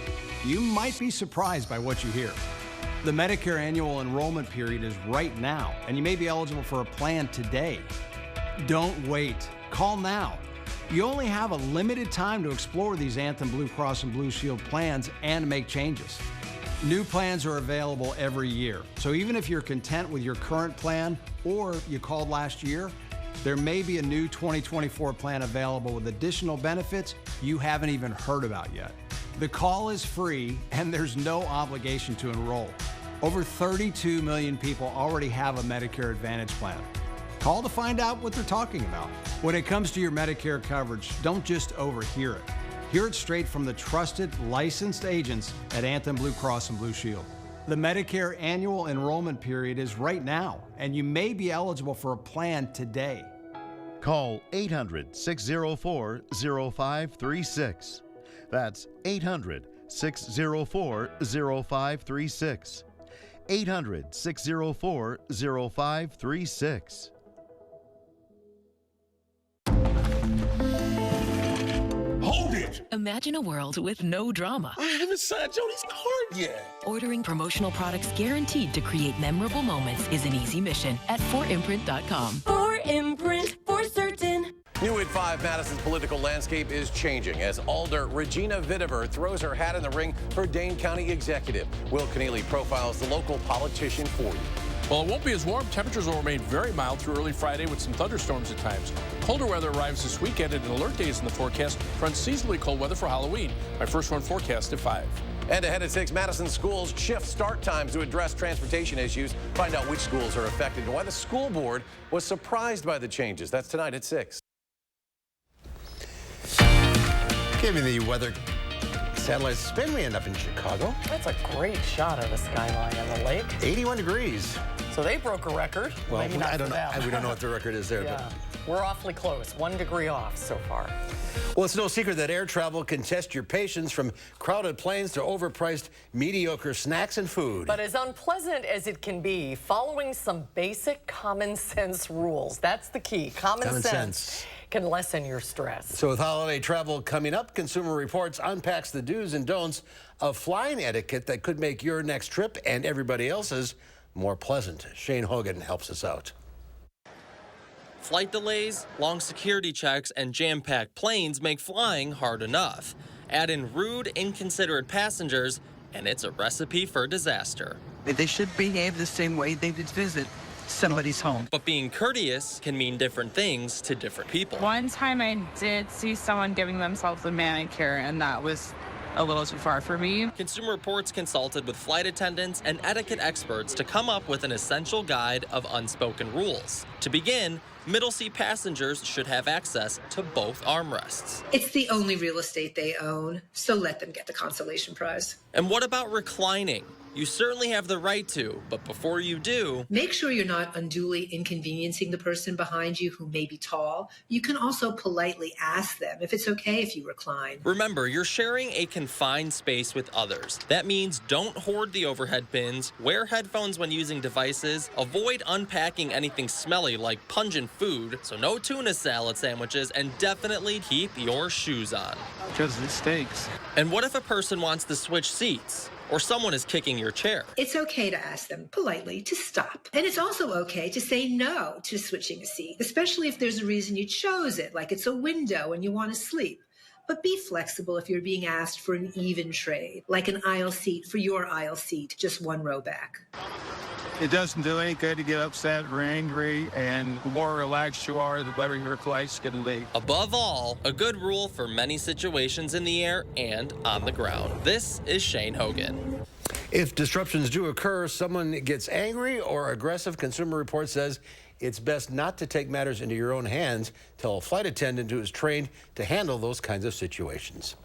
Speaker 20: You might be surprised by what you hear. The Medicare annual enrollment period is right now, and you may be eligible for a plan today. Don't wait. Call now. You only have a limited time to explore these Anthem Blue Cross and Blue Shield plans and make changes. New plans are available every year, so even if you're content with your current plan or you called last year, there may be a new 2024 plan available with additional benefits you haven't even heard about yet. The call is free and there's no obligation to enroll. Over 32 million people already have a Medicare Advantage plan. Call to find out what they're talking about. When it comes to your Medicare coverage, don't just overhear it. Hear it straight from the trusted, licensed agents at Anthem Blue Cross and Blue Shield. The Medicare annual enrollment period is right now, and you may be eligible for a plan today.
Speaker 21: Call 800-604-0536. That's 800-604-0536. 800-604-0536.
Speaker 22: Hold it! Imagine a world with no drama.
Speaker 23: I haven't signed Joni's card yet.
Speaker 22: Ordering promotional products guaranteed to create memorable moments is an easy mission at 4imprint.com.
Speaker 26: 4imprint, for certain.
Speaker 3: New at 5, Madison's political landscape is changing as Alder Regina Vitiver throws her hat in the ring for Dane County Executive. Will Keneally profiles the local politician for you.
Speaker 9: Well, it won't be as warm. Temperatures will remain very mild through early Friday with some thunderstorms at times. Colder weather arrives this weekend and alert days in the forecast for unseasonably cold weather for Halloween. My first one forecast at 5.
Speaker 3: And ahead at 6, Madison schools shift start times to address transportation issues. Find out which schools are affected and why the school board was surprised by the changes. That's tonight at 6.
Speaker 1: Giving the weather satellite spin, we end up in Chicago.
Speaker 2: That's a great shot of the skyline and the lake.
Speaker 1: 81 degrees.
Speaker 2: So they broke a record.
Speaker 1: Well,
Speaker 2: Maybe not
Speaker 1: I don't
Speaker 2: for
Speaker 1: know.
Speaker 2: them.
Speaker 1: We don't know what the record is there.
Speaker 2: Yeah. We're awfully close. 1 degree off so far.
Speaker 1: Well, it's no secret that air travel can test your patience, from crowded planes to overpriced, mediocre snacks and food.
Speaker 2: But as unpleasant as it can be, following some basic common sense rules, that's the key. Common sense can lessen your stress.
Speaker 1: So with holiday travel coming up, Consumer Reports unpacks the do's and don'ts of flying etiquette that could make your next trip and everybody else's more pleasant. Shane Hogan helps us out.
Speaker 7: Flight delays, long security checks, and jam-packed planes make flying hard enough. Add in rude, inconsiderate passengers, and it's a recipe for disaster.
Speaker 10: They should behave the same way they would visit somebody's home.
Speaker 7: But being courteous can mean different things to different people.
Speaker 11: One time I did see someone giving themselves a manicure, and that was a little too far for me.
Speaker 7: Consumer Reports consulted with flight attendants and etiquette experts to come up with an essential guide of unspoken rules. To begin, middle seat passengers should have access to both armrests.
Speaker 18: It's the only real estate they own, so let them get the consolation prize.
Speaker 7: And what about reclining? You certainly have the right to, but before you do,
Speaker 18: make sure you're not unduly inconveniencing the person behind you who may be tall. You can also politely ask them if it's okay if you recline.
Speaker 7: Remember, you're sharing a confined space with others. That means don't hoard the overhead bins, wear headphones when using devices, avoid unpacking anything smelly like pungent food, so no tuna salad sandwiches, and definitely keep your shoes on.
Speaker 10: Because it stinks.
Speaker 7: And what if a person wants to switch seats? Or someone is kicking your chair?
Speaker 18: It's okay to ask them politely to stop. And it's also okay to say no to switching a seat, especially if there's a reason you chose it, like it's a window and you want to sleep. But be flexible if you're being asked for an even trade, like an aisle seat for your aisle seat, just 1 row back.
Speaker 10: It doesn't do any good to get upset or angry, and the more relaxed you are, the better your flight's going to be.
Speaker 7: Above all, a good rule for many situations in the air and on the ground. This is Shane Hogan.
Speaker 1: If disruptions do occur, someone gets angry or aggressive, Consumer Reports says it's best not to take matters into your own hands. Tell a flight attendant who is trained to handle those kinds of situations.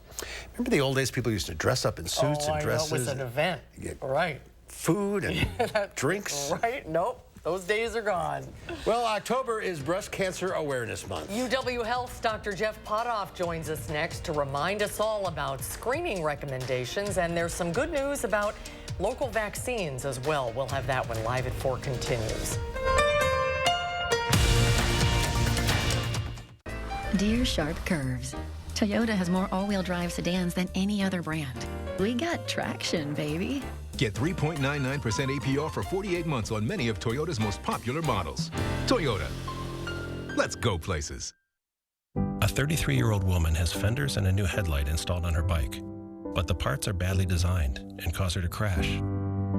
Speaker 1: Remember the old days, people used to dress up in suits and dresses?
Speaker 2: It was an event, right.
Speaker 1: Food and drinks.
Speaker 2: Right, nope. Those days are gone.
Speaker 1: Well, October is Breast Cancer Awareness Month.
Speaker 2: UW Health's Dr. Jeff Potoff joins us next to remind us all about screening recommendations, and there's some good news about local vaccines as well. We'll have that one live at 4 continues.
Speaker 24: Dear Sharp Curves, Toyota has more all-wheel drive sedans than any other brand. We got traction, baby.
Speaker 5: Get 3.99% APR for 48 months on many of Toyota's most popular models. Toyota. Let's go places.
Speaker 25: A 33-year-old woman has fenders and a new headlight installed on her bike, but the parts are badly designed and cause her to crash.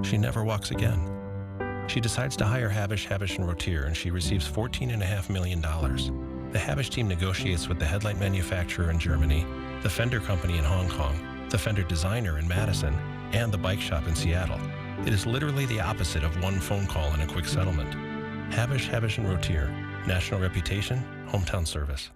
Speaker 25: She never walks again. She decides to hire Habish, Rotier, and she receives $14.5 million. The Habish team negotiates with the headlight manufacturer in Germany, the fender company in Hong Kong, the fender designer in Madison, and the bike shop in Seattle. It is literally the opposite of one phone call and a quick settlement. Habish, Rotier. National reputation, hometown service.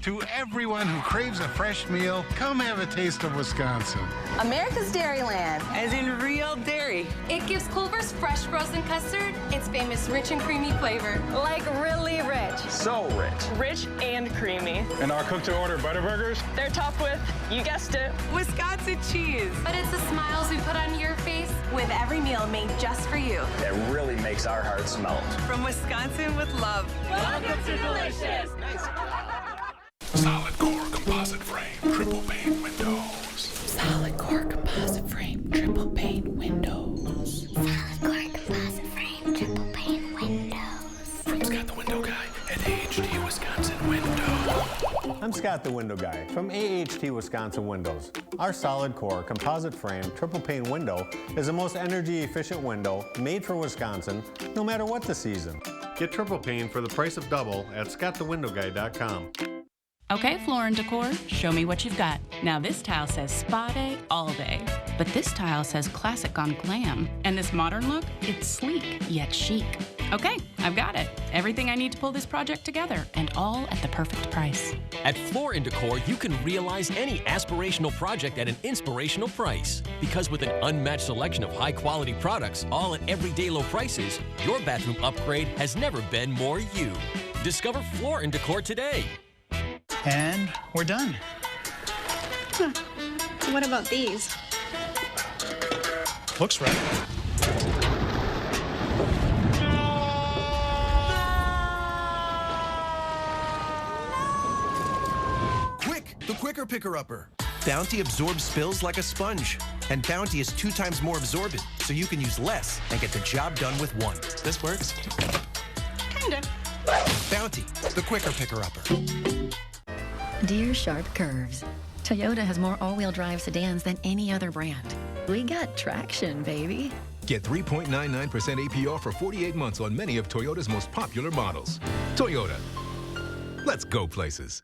Speaker 27: To everyone who craves a fresh meal, come have a taste of Wisconsin.
Speaker 28: America's Dairyland.
Speaker 31: As in real dairy.
Speaker 26: It gives Culver's fresh frozen custard its famous rich and creamy flavor.
Speaker 28: Like really rich.
Speaker 27: So rich.
Speaker 16: Rich and creamy.
Speaker 27: And our cook-to-order Butterburgers?
Speaker 16: They're topped with, you guessed it,
Speaker 31: Wisconsin cheese.
Speaker 26: But it's the smiles we put on your face
Speaker 28: With every meal made just for you.
Speaker 31: That really makes our hearts melt. From Wisconsin with love.
Speaker 26: Welcome to Delicious.
Speaker 5: Solid core composite frame, triple pane windows.
Speaker 22: Solid core composite frame, triple pane windows.
Speaker 29: Solid core composite frame, triple pane windows.
Speaker 5: Fred's got the window guy at HD Wisconsin Windows.
Speaker 4: Scott the Window Guy from AHT Wisconsin Windows. Our solid core composite frame triple pane window is the most energy efficient window made for Wisconsin no matter what the season. Get triple pane for the price of double at scottthewindowguy.com.
Speaker 6: Okay, Floor and Decor, show me what you've got. Now this tile says spa day all day, but this tile says classic on glam. And this modern look, it's sleek yet chic. Okay, I've got it. Everything I need to pull this project together, and all at the perfect price.
Speaker 8: At Floor & Decor, you can realize any aspirational project at an inspirational price. Because with an unmatched selection of high-quality products, all at everyday low prices, your bathroom upgrade has never been more you. Discover Floor & Decor today.
Speaker 12: And we're done.
Speaker 28: What about these?
Speaker 12: Looks right.
Speaker 13: Quick, the quicker picker-upper. Bounty absorbs spills like a sponge. And Bounty is 2 times more absorbent, so you can use less and get the job done with 1. This works?
Speaker 28: Kinda.
Speaker 13: Bounty, the quicker picker-upper.
Speaker 24: Dear Sharp Curves, Toyota has more all-wheel drive sedans than any other brand. We got traction, baby.
Speaker 5: Get 3.99% APR for 48 months on many of Toyota's most popular models. Toyota. Let's go places.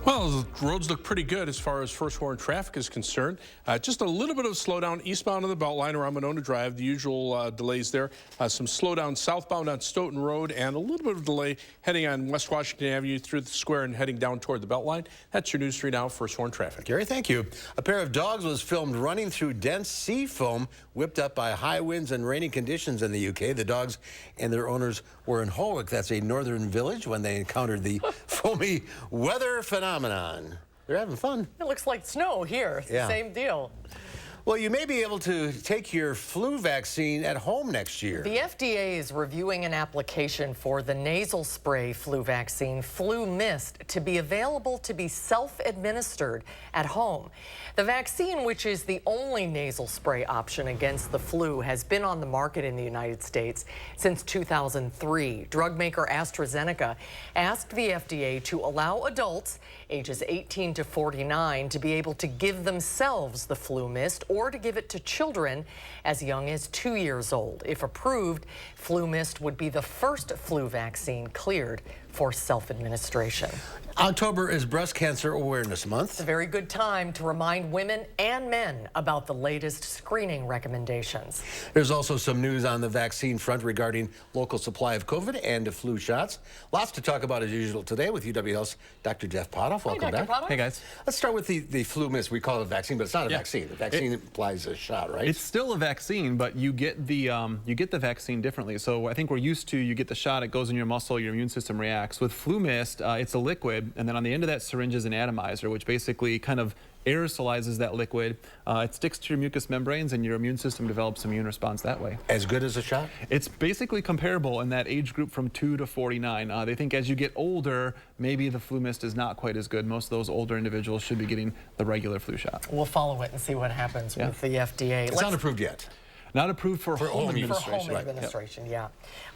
Speaker 9: Well, the roads look pretty good as far as first warning traffic is concerned. Just a little bit of slowdown eastbound on the Beltline around Monona Drive, the usual delays there. Some slowdown southbound on Stoughton Road, and a little bit of delay heading on West Washington Avenue through the square and heading down toward the Beltline. That's your news 3 now, first warning traffic.
Speaker 1: Gary, thank you. A pair of dogs was filmed running through dense sea foam whipped up by high winds and rainy conditions in the UK. The dogs and their owners were in Holwick, that's a northern village, when they encountered the foamy weather phenomenon. They're having fun.
Speaker 2: It looks like snow here. It's the same deal.
Speaker 1: Well, you may be able to take your flu vaccine at home next year.
Speaker 2: The FDA is reviewing an application for the nasal spray flu vaccine, Flu Mist, to be available to be self-administered at home. The vaccine, which is the only nasal spray option against the flu, has been on the market in the United States since 2003. Drug maker AstraZeneca asked the FDA to allow adults ages 18 to 49 to be able to give themselves the Flu Mist or to give it to children as young as 2 years old. If approved, Flu Mist would be the first flu vaccine cleared for self-administration.
Speaker 1: October is Breast Cancer Awareness Month.
Speaker 2: It's a very good time to remind women and men about the latest screening recommendations.
Speaker 1: There's also some news on the vaccine front regarding local supply of COVID and flu shots. Lots to talk about as usual today with UW Health's Dr. Jeff Potoff. Welcome back.
Speaker 2: Potoff.
Speaker 14: Hey, guys.
Speaker 1: Let's start with the flu mist. We call it a vaccine, but it's not a vaccine. The vaccine implies a shot, right?
Speaker 14: It's still a vaccine, but you get the vaccine differently. So I think we're used to, you get the shot, it goes in your muscle, your immune system reacts. With Flu Mist, it's a liquid, and then on the end of that syringe is an atomizer, which basically kind of aerosolizes that liquid. It sticks to your mucous membranes, and your immune system develops an immune response that way.
Speaker 1: As good as a shot?
Speaker 14: It's basically comparable in that age group from 2 to 49. They think as you get older, maybe the Flu Mist is not quite as good. Most of those older individuals should be getting the regular flu shot.
Speaker 2: We'll follow it and see what happens with the FDA.
Speaker 1: It's not approved yet.
Speaker 14: Not approved for home administration.
Speaker 2: For home administration, yeah.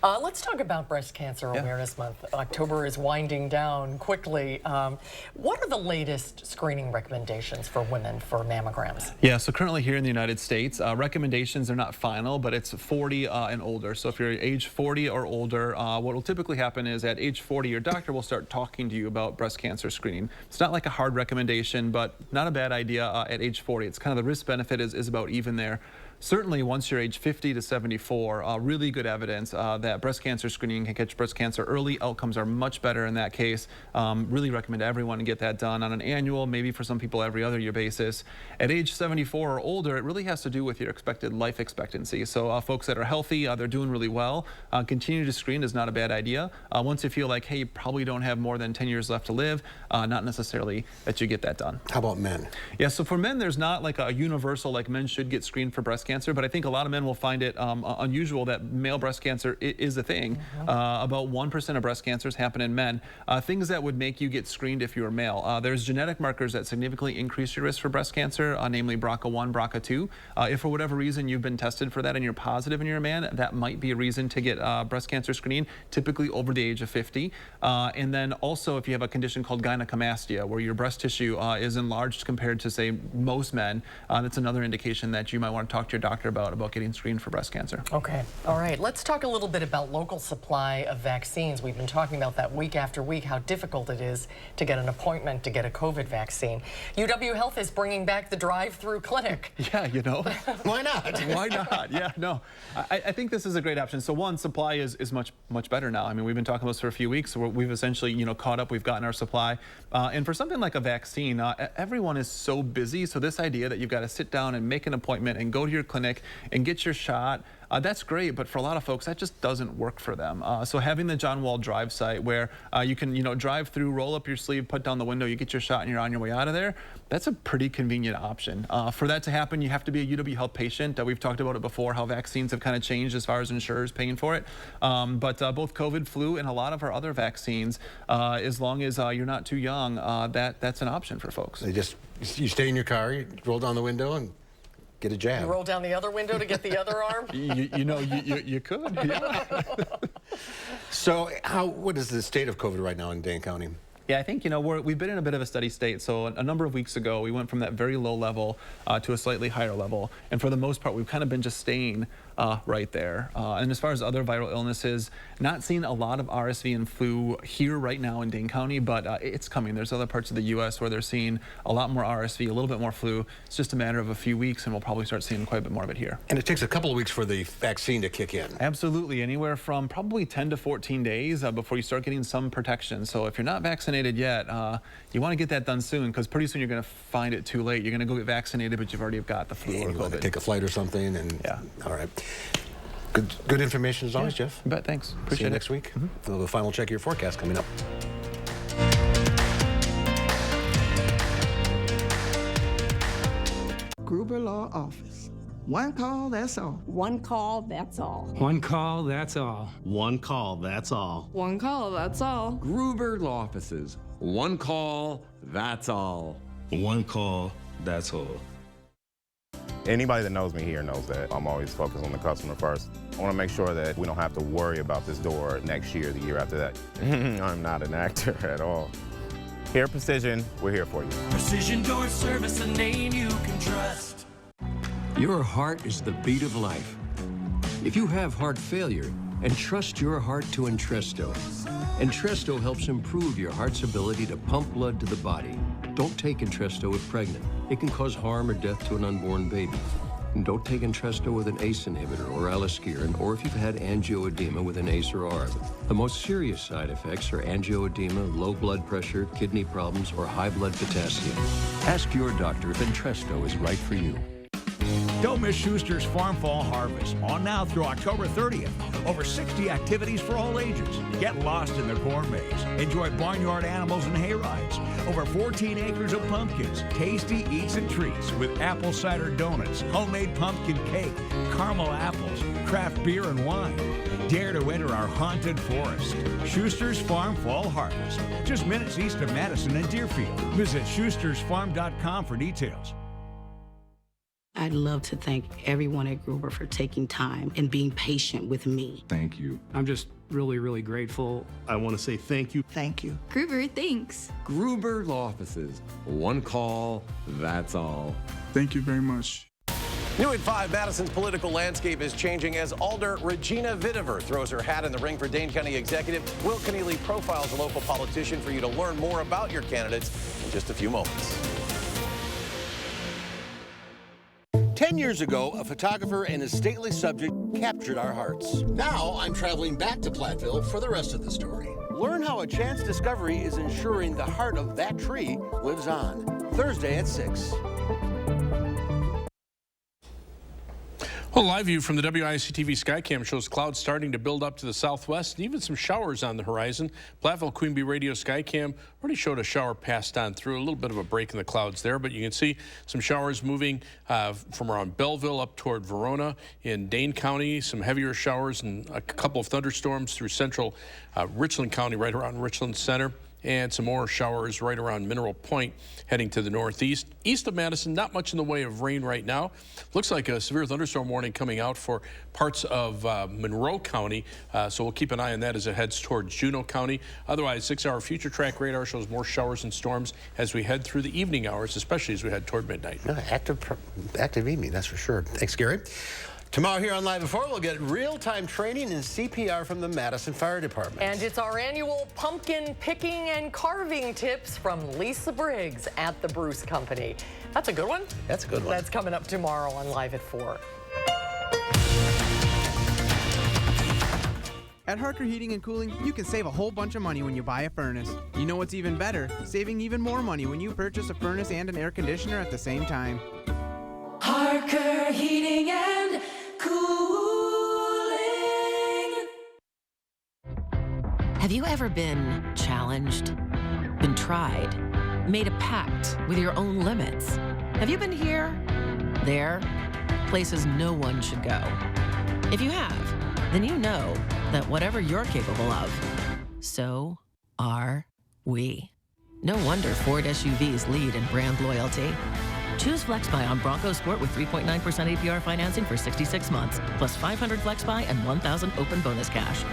Speaker 2: Let's talk about Breast Cancer Awareness Month. October is winding down quickly. What are the latest screening recommendations for women for mammograms?
Speaker 14: Yeah, so currently here in the United States, recommendations are not final, but it's 40 and older. So if you're age 40 or older, what will typically happen is at age 40, your doctor will start talking to you about breast cancer screening. It's not like a hard recommendation, but not a bad idea at age 40. It's kind of the risk-benefit is about even there. Certainly, once you're age 50 to 74, really good evidence that breast cancer screening can catch breast cancer early. Outcomes are much better in that case. Really recommend everyone to get that done on an annual, maybe for some people every other year basis. At age 74 or older, it really has to do with your expected life expectancy. So folks that are healthy, they're doing really well. Continue to screen is not a bad idea. Once you feel like, hey, you probably don't have more than 10 years left to live, not necessarily that you get that done.
Speaker 1: How about men?
Speaker 14: Yeah, so for men, there's not like a universal, like men should get screened for breast cancer, but I think a lot lot of men will find it unusual that male breast cancer is a thing. About 1% of breast cancers happen in men. Things that would make you get screened if you were male. There's genetic markers that significantly increase your risk for breast cancer, namely BRCA1, BRCA2. If for whatever reason you've been tested for that and you're positive and you're a man, that might be a reason to get breast cancer screening, typically over the age of 50. And then also if you have a condition called gynecomastia, where your breast tissue is enlarged compared to, say, most men, that's another indication that you might want to talk to your doctor about getting screened for breast cancer.
Speaker 2: Okay. All right. Let's talk a little bit about local supply of vaccines. We've been talking about that week after week, how difficult it is to get an appointment to get a COVID vaccine. UW Health is bringing back the drive-through clinic.
Speaker 14: Yeah, you know.
Speaker 1: Why not?
Speaker 14: Why not? Yeah, no. I think this is a great option. So one, supply is much better now. I mean, we've been talking about this for a few weeks. So we've essentially, you know, caught up. We've gotten our supply. And for something like a vaccine, everyone is so busy. So this idea that you've got to sit down and make an appointment and go to your clinic and get your shot, that's great, but for a lot of folks, that just doesn't work for them. So having the John Wall Drive site where you can, you know, drive through, roll up your sleeve, put down the window, you get your shot, and you're on your way out of there, that's a pretty convenient option. For that to happen, you have to be a UW Health patient. We've talked about it before, how vaccines have kind of changed as far as insurers paying for it. But both COVID, flu, and a lot of our other vaccines, as long as you're not too young, that's an option for folks.
Speaker 1: You stay in your car, you roll down the window, and get a jab.
Speaker 2: You roll down the other window to get the other arm?
Speaker 14: You could, yeah.
Speaker 1: So what is the state of COVID right now in Dane County?
Speaker 14: Yeah, I think, you know, we've been in a bit of a steady state. So a number of weeks ago, we went from that very low level to a slightly higher level. And for the most part, we've kind of been just staying right there. And as far as other viral illnesses, not seeing a lot of RSV and flu here right now in Dane County, but it's coming. There's other parts of the U.S. where they're seeing a lot more RSV, a little bit more flu. It's just a matter of a few weeks, and we'll probably start seeing quite a bit more of it here.
Speaker 1: And it takes a couple of weeks for the vaccine to kick in.
Speaker 14: Absolutely. Anywhere from probably 10 to 14 days before you start getting some protection. So if you're not vaccinated yet, you want to get that done soon, because pretty soon you're going to find it too late. You're going to go get vaccinated, but you've already got the flu or COVID.
Speaker 1: Take a flight or something, and
Speaker 14: yeah.
Speaker 1: All right. Good information as always, Jeff.
Speaker 14: You bet. Thanks. Appreciate
Speaker 1: See you
Speaker 14: it.
Speaker 1: next week. We'll have a final check of your forecast coming up.
Speaker 3: Gruber Law Office. One call, that's all.
Speaker 10: One call, that's all.
Speaker 11: One call, that's all.
Speaker 15: One call, that's all.
Speaker 10: One call, that's all.
Speaker 17: Gruber Law Offices. One call, that's all.
Speaker 15: One call, that's all.
Speaker 18: Anybody that knows me here knows that I'm always focused on the customer first. I want to make sure that we don't have to worry about this door next year, the year after that. I'm not an actor at all. Here at Precision, we're here for you.
Speaker 19: Precision Door Service, a name you can trust.
Speaker 20: Your heart is the beat of life. If you have heart failure, entrust your heart to Entresto. Entresto helps improve your heart's ability to pump blood to the body. Don't take Entresto if pregnant. It can cause harm or death to an unborn baby. And don't take Entresto with an ACE inhibitor or aliskiren, or if you've had angioedema with an ACE or ARB. The most serious side effects are angioedema, low blood pressure, kidney problems, or high blood potassium. Ask your doctor if Entresto is right for you.
Speaker 21: Don't miss Schuster's Farm Fall Harvest, on now through October 30th. Over 60 activities for all ages. Get lost in the corn maze. Enjoy barnyard animals and hay rides. Over 14 acres of pumpkins, tasty eats and treats with apple cider donuts, homemade pumpkin cake, caramel apples, craft beer and wine. Dare to enter our haunted forest. Schuster's Farm Fall Harvest, just minutes east of Madison and Deerfield. Visit schustersfarm.com for details.
Speaker 23: I'd love to thank everyone at Gruber for taking time and being patient with me.
Speaker 30: Thank you.
Speaker 11: I'm just really, really grateful.
Speaker 15: I want to say thank you.
Speaker 3: Thank you.
Speaker 26: Gruber, thanks.
Speaker 17: Gruber Law Offices. One call, that's all.
Speaker 30: Thank you very much.
Speaker 32: New at 5, Madison's political landscape is changing as Alder Regina Vitiver throws her hat in the ring for Dane County Executive. Will Keneally profiles a local politician for you to learn more about your candidates in just a few moments.
Speaker 1: 10 years ago, a photographer and his stately subject captured our hearts. Now, I'm traveling back to Platteville for the rest of the story. Learn how a chance discovery is ensuring the heart of that tree lives on. Thursday at 6.
Speaker 9: Well, live view from the WISC-TV Skycam shows clouds starting to build up to the southwest and even some showers on the horizon. Platteville Queen Bee Radio Skycam already showed a shower passed on through, a little bit of a break in the clouds there, but you can see some showers moving from around Belleville up toward Verona. In Dane County, some heavier showers and a couple of thunderstorms through central Richland County, right around Richland Center. And some more showers right around Mineral Point heading to the northeast. East of Madison, not much in the way of rain right now. Looks like a severe thunderstorm warning coming out for parts of Monroe County, so we'll keep an eye on that as it heads towards Juneau County. Otherwise, 6-hour future track radar shows more showers and storms as we head through the evening hours, especially as we head toward midnight.
Speaker 1: Active evening, that's for sure. Thanks, Gary. Tomorrow here on Live at 4, we'll get real-time training in CPR from the Madison Fire Department.
Speaker 2: And it's our annual pumpkin picking and carving tips from Lisa Briggs at the Bruce Company. That's a good one.
Speaker 1: That's a good one.
Speaker 2: That's coming up tomorrow on Live at 4.
Speaker 4: At Harker Heating and Cooling, you can save a whole bunch of money when you buy a furnace. You know what's even better? Saving even more money when you purchase a furnace and an air conditioner at the same time.
Speaker 19: Harker Heating and Cooling.
Speaker 6: Have you ever been challenged, been tried, made a pact with your own limits? Have you been here, there, places no one should go? If you have, then you know that whatever you're capable of, so are we. No wonder Ford SUVs lead in brand loyalty. Choose FlexBuy on Bronco Sport with 3.9% APR financing for 66 months, plus 500 FlexBuy and 1,000 open bonus cash.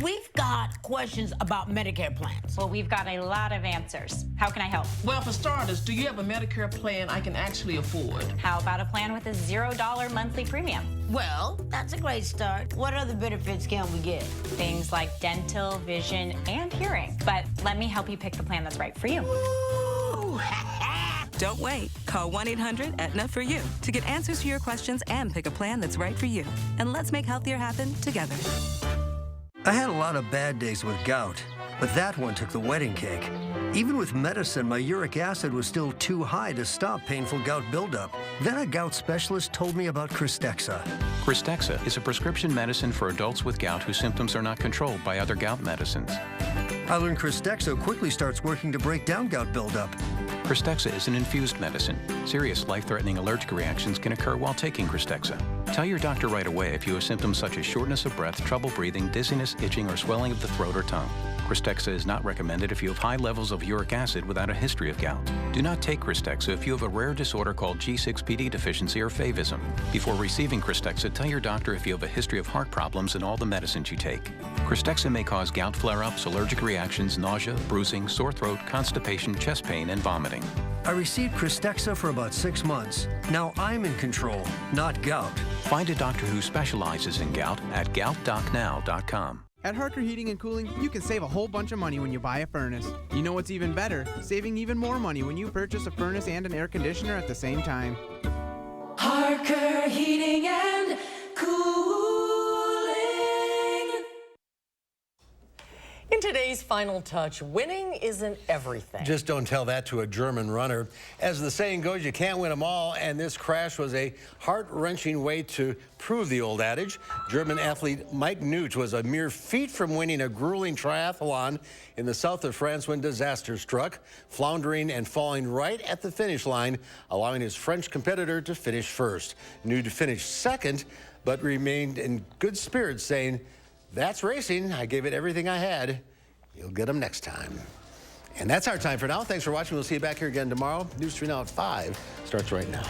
Speaker 7: We've got questions about Medicare plans.
Speaker 32: Well, we've got a lot of answers. How can I help?
Speaker 7: Well, for starters, do you have a Medicare plan I can actually afford?
Speaker 32: How about a plan with a $0 monthly premium?
Speaker 7: Well, that's a great start. What other benefits can we get?
Speaker 32: Things like dental, vision, and hearing. But let me help you pick the plan that's right for you.
Speaker 7: Ooh.
Speaker 8: Don't wait. Call 1-800-AETNA for you to get answers to your questions and pick a plan that's right for you. And let's make healthier happen together.
Speaker 12: I had a lot of bad days with gout, but that one took the wedding cake. Even with medicine, my uric acid was still too high to stop painful gout buildup. Then a gout specialist told me about Cristexa.
Speaker 16: Cristexa is a prescription medicine for adults with gout whose symptoms are not controlled by other gout medicines.
Speaker 12: I learned Cristexa quickly starts working to break down gout buildup.
Speaker 16: Cristexa is an infused medicine. Serious life-threatening allergic reactions can occur while taking Cristexa. Tell your doctor right away if you have symptoms such as shortness of breath, trouble breathing, dizziness, itching, or swelling of the throat or tongue. Cristexa is not recommended if you have high levels of uric acid without a history of gout. Do not take Cristexa if you have a rare disorder called G6PD deficiency or favism. Before receiving Cristexa, tell your doctor if you have a history of heart problems and all the medicines you take. Cristexa may cause gout flare-ups, allergic reactions, nausea, bruising, sore throat, constipation, chest pain, and vomiting.
Speaker 12: I received Cristexa for about 6 months. Now I'm in control, not gout.
Speaker 16: Find a doctor who specializes in gout at goutdocnow.com.
Speaker 4: At Harker Heating and Cooling, you can save a whole bunch of money when you buy a furnace. You know what's even better? Saving even more money when you purchase a furnace and an air conditioner at the same time.
Speaker 19: Harker Heating and Cooling.
Speaker 2: In today's Final Touch, winning isn't everything.
Speaker 1: Just don't tell that to a German runner. As the saying goes, you can't win them all, and this crash was a heart-wrenching way to prove the old adage. German athlete Mike Newt was a mere feet from winning a grueling triathlon in the south of France when disaster struck, floundering and falling right at the finish line, allowing his French competitor to finish first. Newt finished second, but remained in good spirits, saying, "That's racing. I gave it everything I had. You'll get them next time." And that's our time for now. Thanks for watching. We'll see you back here again tomorrow. News 3 Now at 5 starts right now.